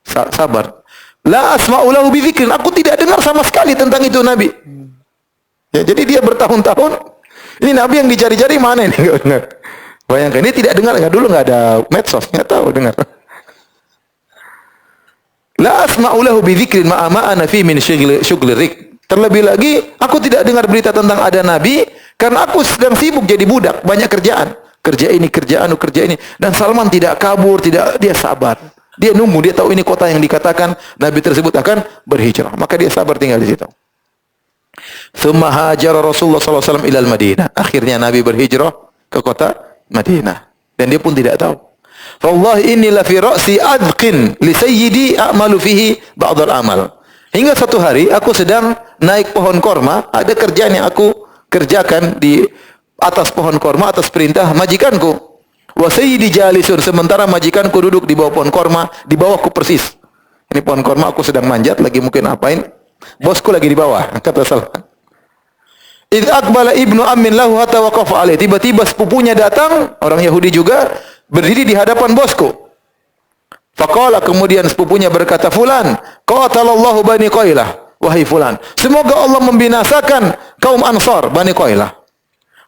Sabar. La asma'u lahu bi dzikrin. Aku tidak dengar sama sekali tentang itu Nabi. Ya, jadi dia bertahun-tahun. Ini Nabi yang dicari-cari mana ini? Bayangkan, ini tidak dengar, dulu nggak ada medsos, nggak tahu dengar. La asma'u lahu bi dzikrin ma ana fi min syughli rik. Terlebih lagi, aku tidak dengar berita tentang ada nabi karena aku sedang sibuk jadi budak, banyak kerjaan. Kerja ini, kerja ini. Dan Salman tidak kabur, dia sabar. Dia nunggu, dia tahu ini kota yang dikatakan nabi tersebut akan berhijrah. Maka dia sabar tinggal di situ. Tsumma hajara Rasulullah sallallahu alaihi wasallam ilal Madinah. Akhirnya Nabi berhijrah ke kota Madinah dan dia pun tidak tahu. Wallahi inni la fi ra'si adqin li sayyidi a'malu fihi ba'd al-amal. Hingga satu hari aku sedang naik pohon korma, ada kerjaan yang aku kerjakan di atas pohon korma atas perintah majikanku. Wa sayyidi jalisun, sementara majikanku duduk di bawah pohon korma, di bawahku persis. Ini pohon korma aku sedang manjat lagi mungkin apain. Bosku lagi di bawah, kata Salman. Idz aqbala ibnu ammin lahu hatta waqafa alaihi. Tiba-tiba sepupunya datang, orang Yahudi juga, berdiri di hadapan bosku. Faqala, kemudian sepupunya berkata, "Fulan, qatalallahu Bani Qailah." Wahai fulan, semoga Allah membinasakan kaum Ansar Bani Qailah.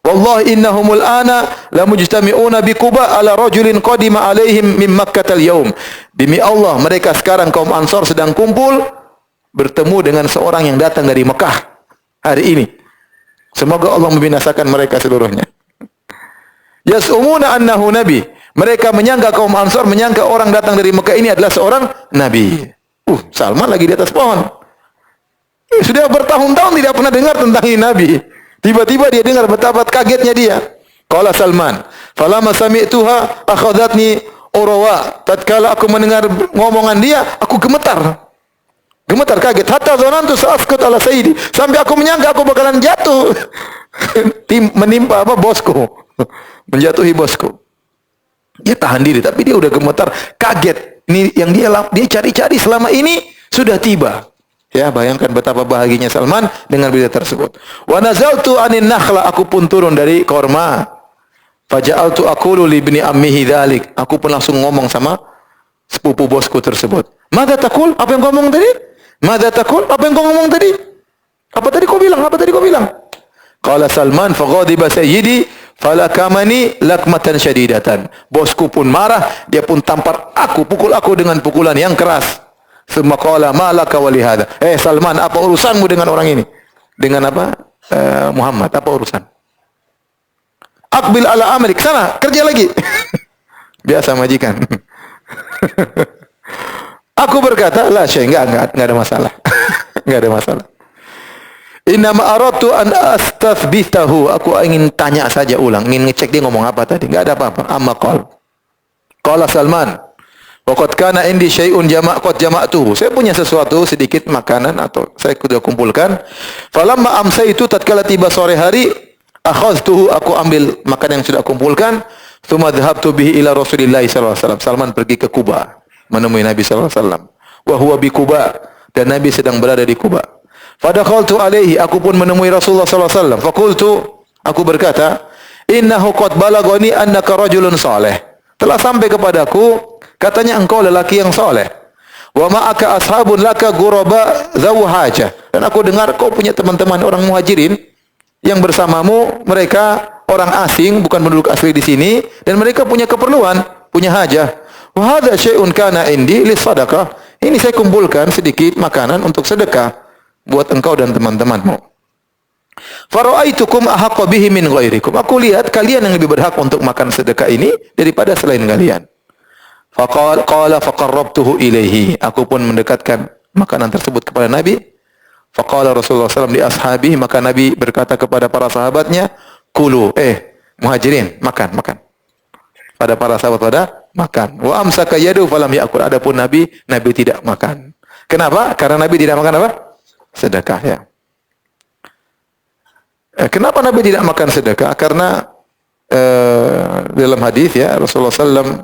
Wallahi innahumul ana la mujtami'una bi Quba ala rajulin qadima alaihim min Makkah al-yawm. Demi Allah, mereka sekarang kaum Ansar sedang kumpul bertemu dengan seorang yang datang dari Mekah hari ini. Semoga Allah membinasakan mereka seluruhnya. Yas'umuna annahu nabi. Mereka menyangka, kaum Ansar menyangka orang datang dari Mekah ini adalah seorang nabi. Salman lagi di atas pohon. Sudah bertahun-tahun tidak pernah dengar tentang ini nabi. Tiba-tiba dia dengar, betapa kagetnya dia. Qala Salman, "Falamma sami'tuha akhadatni urwa." Tatkala aku mendengar ngomongan dia, aku gemetar. Gemetar, kaget. Hatta zanantu sa'asqut ala sayyidi. Sampai aku menyangka aku bakalan jatuh. Menimpa bosku. Menjatuhi bosku. Dia tahan diri, tapi dia udah gemetar, kaget. Ini yang dia cari-cari selama ini sudah tiba. Ya, bayangkan betapa bahagianya Salman dengan berita tersebut. Wa nazaltu anin nakhla, aku pun turun dari korma. Faja'altu aqulu li ibni ammihi dzalik. Aku pun langsung ngomong sama sepupu bosku tersebut. Madza taqul? Apa yang kau ngomong tadi? Madza taqul? Apa yang kau ngomong tadi? Apa tadi kau bilang? Qala Salman faghadiba sayyidi falakamani lakmatan syadidatan. Bosku pun marah, dia pun tampar aku, pukul aku dengan pukulan yang keras. Tsumma qala ma laka wa li hadha. Salman, apa urusanmu dengan orang ini? Dengan apa? Muhammad, apa urusan? Aqbil ala amrik, sana kerja lagi. Biasa majikan. Aku berkata, la syai, enggak ada masalah. Enggak ada masalah. Inna ma aradtu an astathbitahu. Aku ingin tanya saja ulang, ingin ngecek dia ngomong apa tadi. Enggak ada apa-apa. Amma qala Salman, wa qad kana indi syai'un qad jama'tuhu. Saya punya sesuatu sedikit makanan atau saya sudah kumpulkan. Falamma amsaitu, tatkala tiba sore hari, akhadtuhu, aku ambil makanan yang sudah kumpulkan. Tsumma dhahabtu bihi ila Rasulillah sallallahu alaihi wasallam. Salman pergi ke Kuba menemui Nabi sallallahu alaihi wasallam. Wa huwa bi Quba, dan Nabi sedang berada di Kuba. Fadakhaltu alaihi, aku pun menemui Rasulullah sallallahu alaihi wasallam. Faqultu, aku berkata, innahu qad balagani annaka rajulun saleh. Telah sampai kepadaku katanya engkau lelaki yang saleh. Wa ma'aka ashabun laka ghuraba dzawu hajah. Dan aku dengar kau punya teman-teman orang muhajirin yang bersamamu, mereka orang asing, bukan penduduk asli di sini, dan mereka punya keperluan, punya hajah. Wa hadza syai'un kana indi lis sadaqah. Ini saya kumpulkan sedikit makanan untuk sedekah buat engkau dan teman-temanmu. Fara'aitukum ahaqqa bihi min ghairikum. Aku lihat kalian yang lebih berhak untuk makan sedekah ini daripada selain kalian. Qala faqarrabtuhu ilaihi. Aku pun mendekatkan makanan tersebut kepada Nabi. Faqala Rasulullah SAW li ashabihi, maka Nabi berkata kepada para sahabatnya, kulu, muhajirin, makan. Pada para sahabat pada makan. Wa amsaka yadu falam ya'kul. Adapun Nabi tidak makan. Kenapa? Karena Nabi tidak makan apa? Sedekah, ya. Kenapa Nabi tidak makan sedekah? Karena dalam hadis ya Rasulullah SAW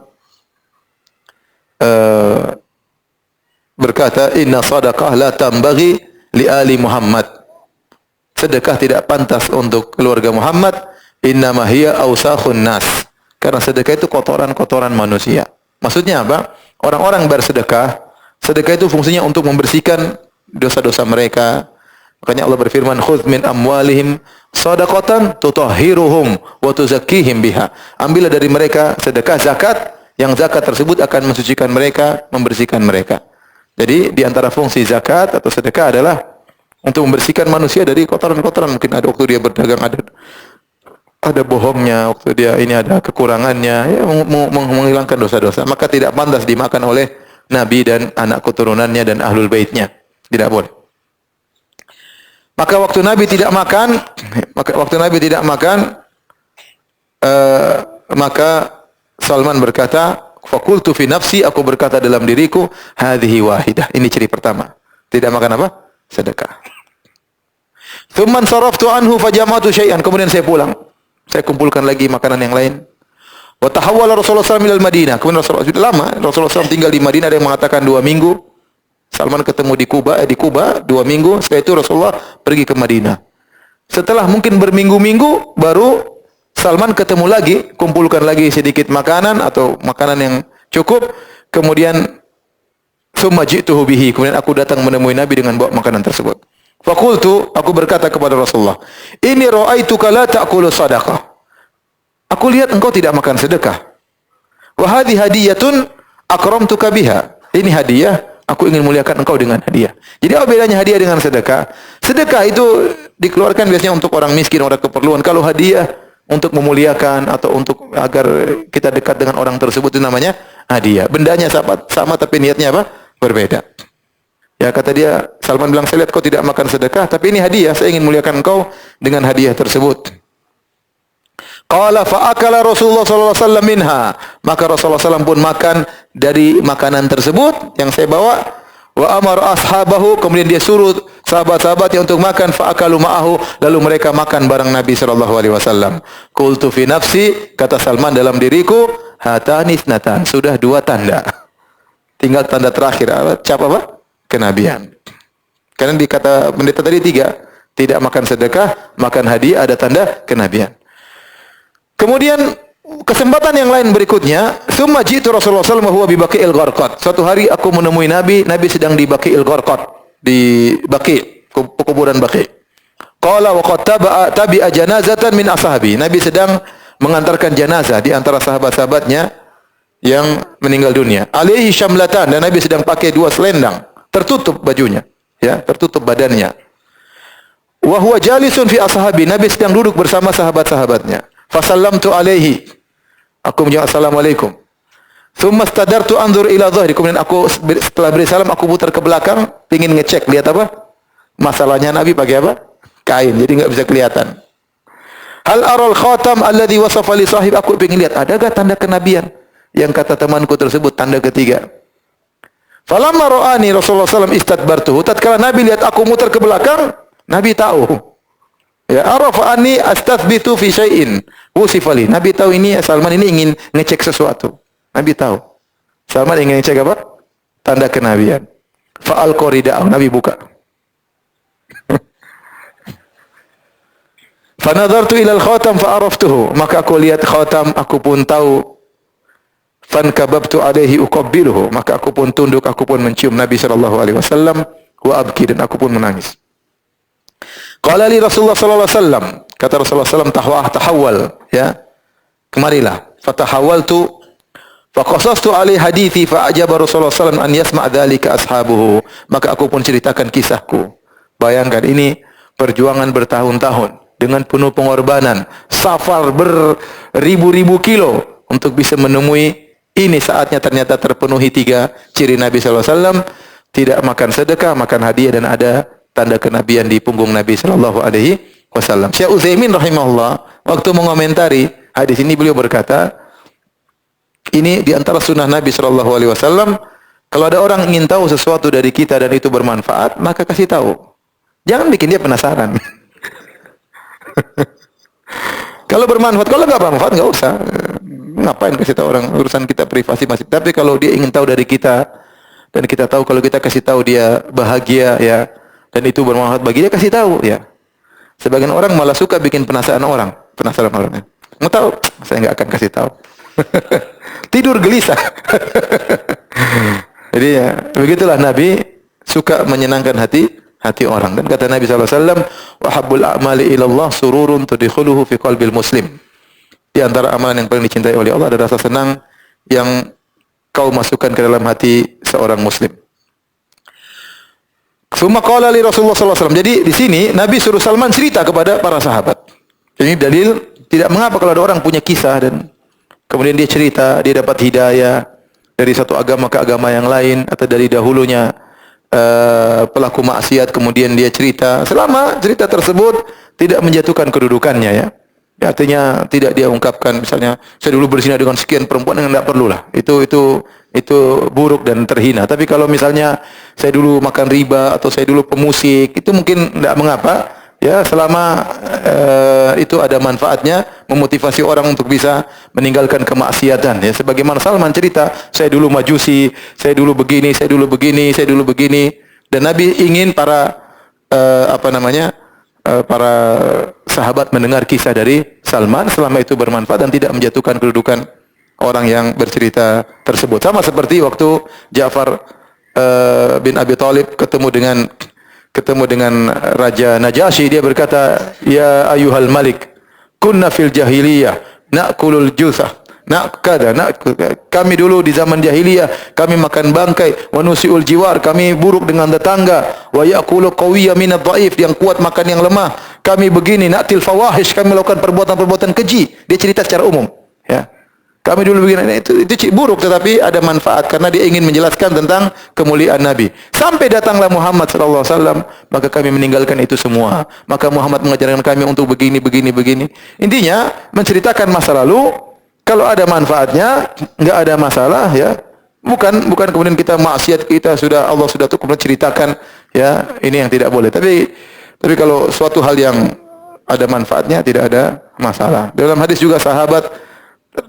berkata, inna sadaqah la tambaghi li ali Muhammad. Sedekah tidak pantas untuk keluarga Muhammad. Innama hiya awsakhun nas. Karena sedekah itu kotoran-kotoran manusia. Maksudnya apa? Orang-orang bersedekah, sedekah itu fungsinya untuk membersihkan dosa-dosa mereka. Makanya Allah berfirman, khudz min amwalihim shadaqatan tutahhiruhum wa tuzakkihim biha. Ambillah dari mereka sedekah zakat, yang zakat tersebut akan mensucikan mereka, membersihkan mereka. Jadi di antara fungsi zakat atau sedekah adalah untuk membersihkan manusia dari kotoran-kotoran. Mungkin ada waktu dia berdagang ada bohongnya, waktu dia ini ada kekurangannya, ya, menghilangkan dosa-dosa. Maka tidak pantas dimakan oleh Nabi dan anak keturunannya dan ahlul baitnya. Tidak boleh. Maka waktu Nabi tidak makan, maka Salman berkata, faqultu fi nafsi, aku berkata dalam diriku, hadhihi wahidah. Ini ciri pertama. Tidak makan apa? Sedekah. Tsumman saraftu anhu fajama'tu syai'an. Kemudian saya pulang. Saya kumpulkan lagi makanan yang lain. Wa tahawwala Rasulullah SAW ilal Madinah. Kemudian Rasulullah SAW tinggal di Madinah, ada yang mengatakan 2 minggu. Salman ketemu di Kuba 2 minggu. Setelah itu Rasulullah pergi ke Madinah. Setelah mungkin berminggu-minggu baru Salman ketemu lagi, kumpulkan lagi sedikit makanan atau makanan yang cukup. Kemudian summa ji'tuhu bihi. Kemudian aku datang menemui Nabi dengan bawa makanan tersebut. Faqultu, aku berkata kepada Rasulullah, "Inni ra'aituka la ta'kulu sadaqah." Aku lihat engkau tidak makan sedekah. Wa hadhihi hadiyatun akramtuka biha. Ini hadiah, aku ingin muliakan engkau dengan hadiah. Jadi apa bedanya hadiah dengan sedekah? Sedekah itu dikeluarkan biasanya untuk orang miskin, orang keperluan. Kalau hadiah untuk memuliakan atau untuk agar kita dekat dengan orang tersebut, itu namanya hadiah. Bendanya sama tapi niatnya apa? Berbeda. Ya, kata dia, Salman bilang, saya lihat kau tidak makan sedekah, tapi ini hadiah, saya ingin muliakan engkau dengan hadiah tersebut. Qala fa'akala Rasulullah sallallahu alaihi wasallam minha. Maka Rasulullah SAW pun makan dari makanan tersebut yang saya bawa. Wa amara ashabahu, kemudian dia suruh sahabat-sahabatnya untuk makan, fa'akalu ma'ahu, lalu mereka makan bareng Nabi sallallahu alaihi wasallam. Qultu fi nafsi, kata Salman dalam diriku, hatani ithnatan, sudah 2 tanda. Tinggal tanda terakhir, cap apa? Kenabian. Karena dikata pendeta tadi 3, tidak makan sedekah, makan hadiah, ada tanda kenabian. Kemudian kesempatan yang lain berikutnya, summa jitu Rasulullah sallallahu alaihi wasallam huwa bi Baqi'il Gharqad. Suatu hari aku menemui Nabi sedang di Baqi'il Gharqad, di Baqi', kuburan Baqi'. Qala wa qad tabi'a janazatan min ashabi. Nabi sedang mengantarkan jenazah di antara sahabat-sahabatnya yang meninggal dunia. Alaihi syamlatan, dan Nabi sedang pakai 2 selendang, tertutup bajunya, ya, tertutup badannya. Wa huwa jalisun fi ashabi. Nabi sedang duduk bersama sahabat-sahabatnya. Fasallamtu alaihi. Aku menjawab assalamualaikum. Tsumma istadartu anzur ila dhahri. Kemudian aku setelah beri salam aku putar ke belakang, ingin ngecek lihat apa? Masalahnya Nabi pakai apa? Kain, jadi enggak bisa kelihatan. Hal aral khatam alladhi wasafa li sahib. Aku ingin lihat adakah tanda kenabian yang kata temanku tersebut, tanda ketiga. Falamma ra'ani Rasulullah SAW istadbartuhu. Tatkala Nabi lihat aku muter ke belakang, Nabi tahu. Ya, arafa anni astathbitu fi syai'in wusifali. Nabi tahu ini Salman ini ingin ngecek sesuatu. Nabi tahu. Salman ingin ngecek apa? Tanda kenabian. Fa'al qorida'a. Nabi buka. Fa nadartu ila al-khatam fa araftuhu. Maka aku lihat khatam, aku pun tahu. Fankababtu alaihi uqabbiluhu. Maka aku pun tunduk, aku pun mencium Nabi sallallahu alaihi wasallam, wa abki, dan aku pun menangis. Qala li Rasulullah sallallahu alaihi wasallam, kata Rasulullah sallallahu alaihi wasallam, tahawwal, ya. Kemarilah. Fatahawwaltu Fa qasastu alaihi hadithi fa ajaba Rasulullah sallallahu alaihi wasallam an yasma' dzalika ashabuhu. Maka aku pun ceritakan kisahku. Bayangkan ini perjuangan bertahun-tahun dengan penuh pengorbanan, safar beribu-ribu kilo untuk bisa menemui ini. Saatnya ternyata terpenuhi 3 ciri Nabi sallallahu alaihi wasallam, tidak makan sedekah, makan hadiah, dan ada tanda kenabian di punggung Nabi sallallahu alaihi wasallam. Syekh Utsaimin rahimahullah waktu mengomentari hadis ini beliau berkata, ini di antara sunnah Nabi sallallahu alaihi wasallam, kalau ada orang ingin tahu sesuatu dari kita dan itu bermanfaat, maka kasih tahu. Jangan bikin dia penasaran. Kalau bermanfaat, kalau enggak bermanfaat enggak usah. Ngapain kasih tahu orang, urusan kita privasi masih. Tapi kalau dia ingin tahu dari kita dan kita tahu, kalau kita kasih tahu dia bahagia ya, dan itu bermanfaat bagi dia, kasih tahu ya. Sebagian orang malah suka bikin penasaran orang. Mau tahu? Saya enggak akan kasih tahu. Tidur gelisah. Jadi ya, begitulah Nabi suka menyenangkan hati orang. Dan kata Nabi sallallahu alaihi wasallam, "Wa habbul a'mali ila Allah sururun tudkhuluhu fi qalbil muslim." Di antara amalan yang paling dicintai oleh Allah ada rasa senang yang kau masukkan ke dalam hati seorang muslim. Summa qala li Rasulullah sallallahu alaihi wasallam. Jadi di sini Nabi suruh Salman cerita kepada para sahabat. Ini dalil tidak mengapa kalau ada orang punya kisah dan kemudian dia cerita, dia dapat hidayah dari satu agama ke agama yang lain, atau dari dahulunya pelaku maksiat kemudian dia cerita, selama cerita tersebut tidak menjatuhkan kedudukannya ya. Artinya tidak dia ungkapkan misalnya saya dulu berzina dengan sekian perempuan, yang tidak perlulah. Itu buruk dan terhina. Tapi kalau misalnya saya dulu makan riba atau saya dulu pemusik, itu mungkin tidak mengapa ya, selama itu ada manfaatnya, memotivasi orang untuk bisa meninggalkan kemaksiatan ya. Sebagaimana Salman cerita, saya dulu majusi, saya dulu begini, saya dulu begini, saya dulu begini. Dan Nabi ingin para para sahabat mendengar kisah dari Salman selama itu bermanfaat dan tidak menjatuhkan kedudukan orang yang bercerita tersebut. Sama seperti waktu Ja'far bin Abi Thalib ketemu dengan Raja Najasyi, dia berkata, "Ya ayyuhal malik, kunna fil jahiliyah na'kulul jusah." Kami dulu di zaman jahiliyah kami makan bangkai, wa nusiul jiwar, kami buruk dengan tetangga, wa yaqulu qawiyya minadh dhaif, yang kuat makan yang lemah. Kami begini, na'til fawahish, kami melakukan perbuatan-perbuatan keji. Dia cerita secara umum, ya. Kami dulu begini, itu buruk, tetapi ada manfaat karena dia ingin menjelaskan tentang kemuliaan Nabi. Sampai datanglah Muhammad sallallahu alaihi wasallam, maka kami meninggalkan itu semua. Maka Muhammad mengajarkan kami untuk begini. Intinya menceritakan masa lalu, kalau ada manfaatnya, enggak ada masalah ya. Bukan kemudian kita maksiat, Allah sudah cukup menceritakan ya, ini yang tidak boleh. Tapi kalau suatu hal yang ada manfaatnya tidak ada masalah. Dalam hadis juga sahabat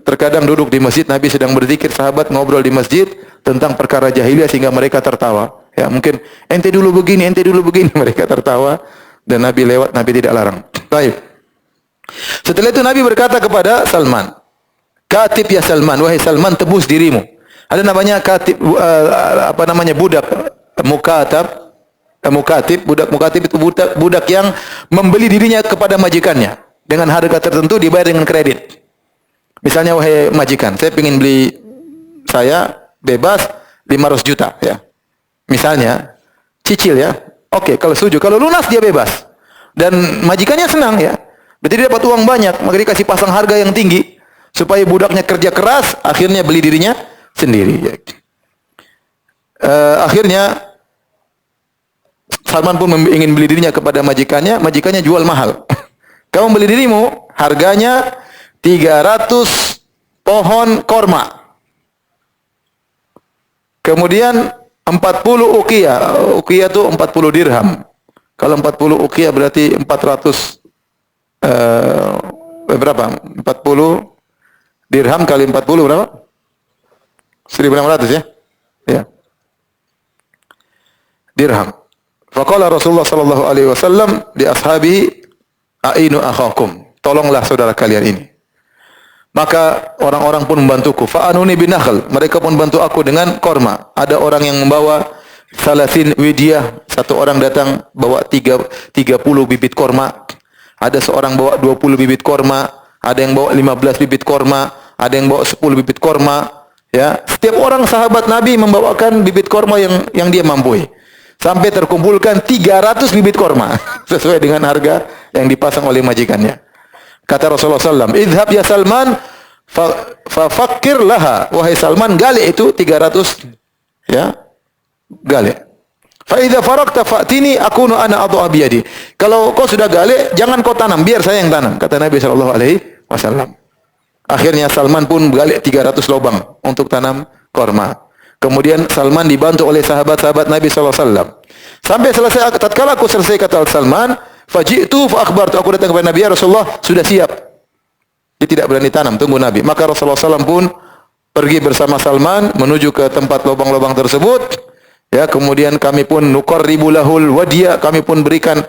terkadang duduk di masjid, Nabi sedang berzikir, sahabat ngobrol di masjid tentang perkara jahiliyah sehingga mereka tertawa. Ya, mungkin ente dulu begini, mereka tertawa dan Nabi lewat, Nabi tidak larang. Baik. Setelah itu Nabi berkata kepada Salman, "Katib ya Salman, wahai Salman, tebus dirimu." Ada namanya katib, budak mukatib. Budak mukatib itu budak yang membeli dirinya kepada majikannya dengan harga tertentu, dibayar dengan kredit. Misalnya, wahai majikan, saya ingin beli saya bebas 500 juta ya. Misalnya, cicil ya. Oke, kalau setuju. Kalau lunas dia bebas. Dan majikannya senang ya. Berarti dia dapat uang banyak, maka dia kasih pasang harga yang tinggi supaya budaknya kerja keras, akhirnya beli dirinya sendiri ya. Akhirnya Salman pun ingin beli dirinya kepada majikannya jual mahal. Kamu beli dirimu, harganya 300 pohon korma. Kemudian 40 uqiyah. Uqiyah itu 40 dirham. Kalau 40 uqiyah berarti 400 berapa? 40 dirham kali 40 berapa? 1.600 ya? Ya. Dirham. Faqala Rasulullah sallallahu alaihi wasallam li ashabihi, "Ainu akhakum." Tolonglah saudara kalian ini. Maka orang-orang pun membantuku. Fa'anuni binakhl. Mereka pun bantu aku dengan korma. Ada orang yang membawa 30 widiyah. Satu orang datang bawa 30 bibit korma. Ada seorang bawa 20 bibit korma. Ada yang bawa 15 bibit korma. Ada yang bawa 10 bibit korma. Ya, setiap orang sahabat Nabi membawakan bibit korma yang dia mampu. Sampai terkumpulkan 300 bibit korma sesuai dengan harga yang dipasang oleh majikannya. Kata Rasulullah SAW, "Idhab ya Salman, fakir laha." Wahai Salman, gali itu 300, ya, gali. Fa idza faraqta fa'tini akunu ana adha biyadi. Kalau kau sudah gali, jangan kau tanam, biar saya yang tanam, kata Nabi SAW. Akhirnya Salman pun gali 300 lubang untuk tanam korma. Kemudian Salman dibantu oleh sahabat-sahabat Nabi SAW. Sampai selesai, tatkala aku selesai, kata Salman, faji'tu fa akhbartu, aku datang kepada Nabi, ya Rasulullah, sudah siap. Dia tidak berani tanam, tunggu Nabi. Maka Rasulullah SAW pun pergi bersama Salman menuju ke tempat lubang-lubang tersebut. Ya, kemudian kami pun nuqarribu lahul wadiya, kami pun berikan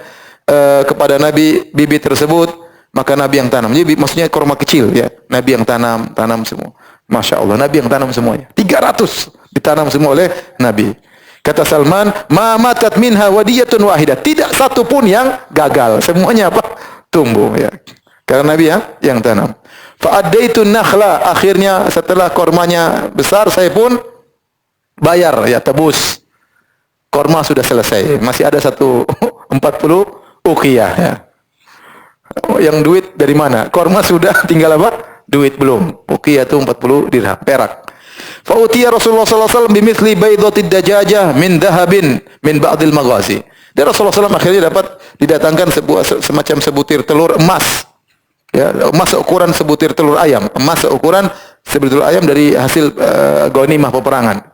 kepada Nabi bibit tersebut. Maka Nabi yang tanam. Jadi maksudnya korma kecil, ya. Nabi yang tanam semua. Masya Allah, Nabi yang tanam semuanya. 300 ditanam semua oleh Nabi. Kata Salman, ma matat minha wadiyatun wahidah. Tidak satu pun yang gagal. Semuanya apa? Tumbuh, ya. Karena Nabi yang tanam. Fa'addaitun nakhla. Akhirnya setelah kormanya besar, saya pun bayar, ya, tebus. Korma sudah selesai. Masih ada 40 uqiyah, ya. Yang duit dari mana? Korma sudah, tinggal apa? Duit belum. Uqiyah itu 40 dirham, perak. Fa'utiya Rasulullah sallallahu alaihi wasallam bimithli baydhatid dajajah min dhahabin min ba'dil maghazi. Dan Rasulullah SAW akhirnya didatangkan semacam sebutir telur emas. Ya, emas ukuran sebutir telur ayam, emas ukuran sebutir telur ayam dari hasil ghanimah peperangan.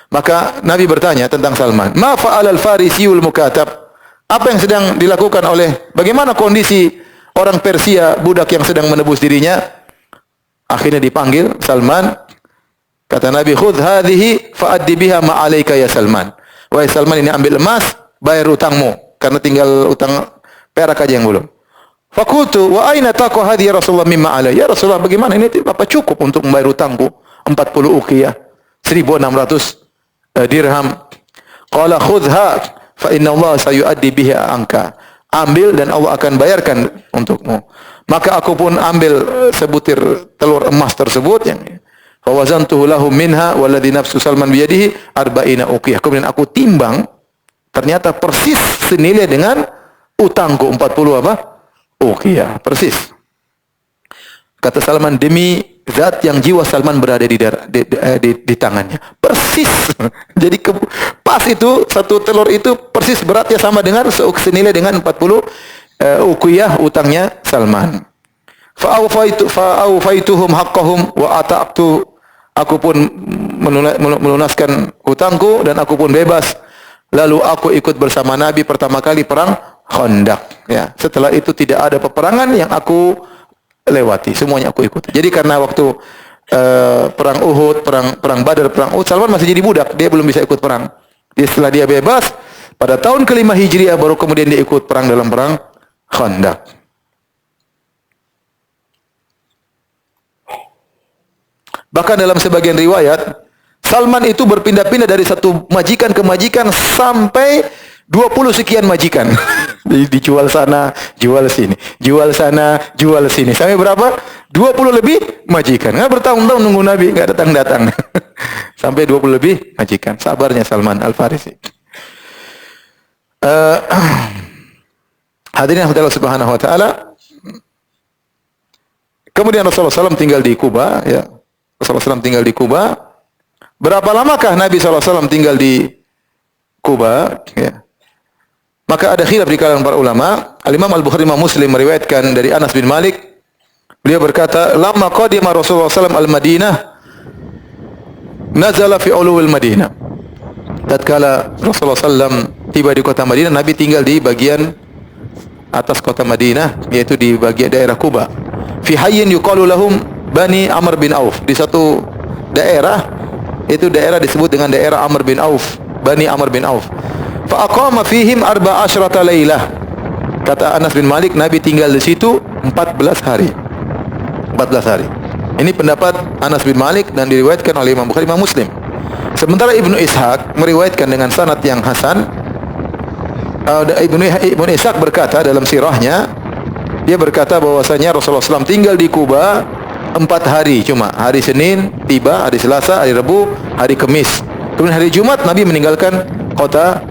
Maka Nabi bertanya tentang Salman, "Ma fa'alal farisiyul mukatab?" Apa yang sedang dilakukan bagaimana kondisi orang Persia, budak yang sedang menebus dirinya? Akhirnya dipanggil Salman. Kata Nabi, "Khudh hadhihi fa'addi biha ma 'alaika ya Salman." Wahai Salman, ini ambil emas, bayar utangmu, karena tinggal utang perak aja yang belum. Fakultu wa aina taqa hadhihi ya Rasulullah mimma 'alai? Ya Rasulullah, bagaimana ini apa cukup untuk membayar utangku 40 uqiyah, 1.600 dirham. Qala khudha fa inna Allah sayu'addi biha anka. Ambil dan Allah akan bayarkan untukmu. Maka aku pun ambil sebutir telur emas tersebut, yang fawazantuhu lahum minha walladhi nafsu Salman biyadihi arba'ina uqiyah. Kemudian aku timbang, ternyata persis senilai dengan utangku 40 apa? Uqiyah, persis. Kata Salman, demi zat yang jiwa Salman berada di tangannya. Persis. Jadi pas itu, satu telur itu persis beratnya sama dengan senilai dengan 40 uqiyah utangnya Salman. Fa'awfaituhum haqqahum wa ata'tu. Aku pun melunaskan hutangku dan aku pun bebas. Lalu aku ikut bersama Nabi pertama kali perang Khandaq, ya. Setelah itu tidak ada peperangan yang aku lewati, semuanya aku ikut. Jadi karena waktu perang Uhud, perang Badar, perang Uhud, Salman masih jadi budak, dia belum bisa ikut perang. Setelah dia bebas pada tahun ke-5 Hijriah baru kemudian dia ikut perang dalam perang Khandaq. Bahkan dalam sebagian riwayat, Salman itu berpindah-pindah dari satu majikan ke majikan sampai 20 sekian majikan. Dijual sana, jual sini. Jual sana, jual sini. Sampai berapa? 20 lebih majikan. Nggak bertahun-tahun nunggu Nabi, nggak datang-datang. Sampai 20 lebih majikan. Sabarnya Salman Al-Farisi. Hadirin Allah Subhanahu wa taala. Kemudian Rasulullah SAW tinggal di Kuba, ya. Rasulullah SAW tinggal di Kuba. Berapa lamakah Nabi SAW tinggal di Kuba? Ya. Maka ada khilaf di kalangan para ulama. Al-Imam Al-Bukhari, Imam Muslim meriwayatkan dari Anas bin Malik. Beliau berkata, "Lamma qadima Rasulullah SAW al-Madinah, nazala fi ulul Madinah." Tatkala Rasulullah SAW tiba di kota Madinah, Nabi tinggal di bagian atas kota Madinah, yaitu di bagian daerah Kuba. Fi hayyin yuqalu lahum Bani Amr bin Auf. Di satu daerah, itu daerah disebut dengan daerah Amr bin Auf, Bani Amr bin Auf. Fa aqama fihim 14 lailah. Kata Anas bin Malik, Nabi tinggal di situ 14 hari. 14 hari. Ini pendapat Anas bin Malik dan diriwayatkan oleh Imam Bukhari, Imam Muslim. Sementara Ibnu Ishaq meriwayatkan dengan sanad yang hasan. Ibnu Ishaq berkata dalam sirahnya, dia berkata bahwasanya Rasulullah SAW tinggal di Kuba 4 hari cuma. Hari Senin tiba, hari Selasa, hari Rabu, hari Kamis. Kemudian hari Jumat Nabi meninggalkan kota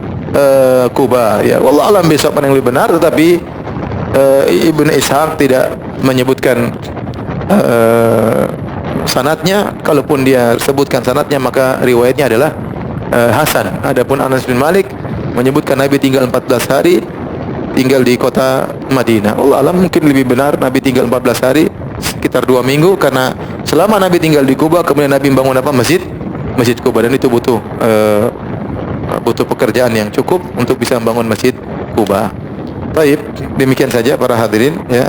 Kuba. Ya, wallahu alam besok mana yang lebih benar, tetapi Ibnu Ishaq tidak menyebutkan sanadnya. Kalaupun dia sebutkan sanadnya maka riwayatnya adalah hasan. Adapun Anas bin Malik menyebutkan Nabi tinggal 14 hari tinggal di kota Madinah. Allah alam mungkin lebih benar Nabi tinggal 14 hari sekitar 2 minggu, karena selama Nabi tinggal di Kuba kemudian Nabi bangun apa? Masjid Kuba, dan itu butuh pekerjaan yang cukup untuk bisa membangun Masjid Kuba. Baik, demikian saja para hadirin ya.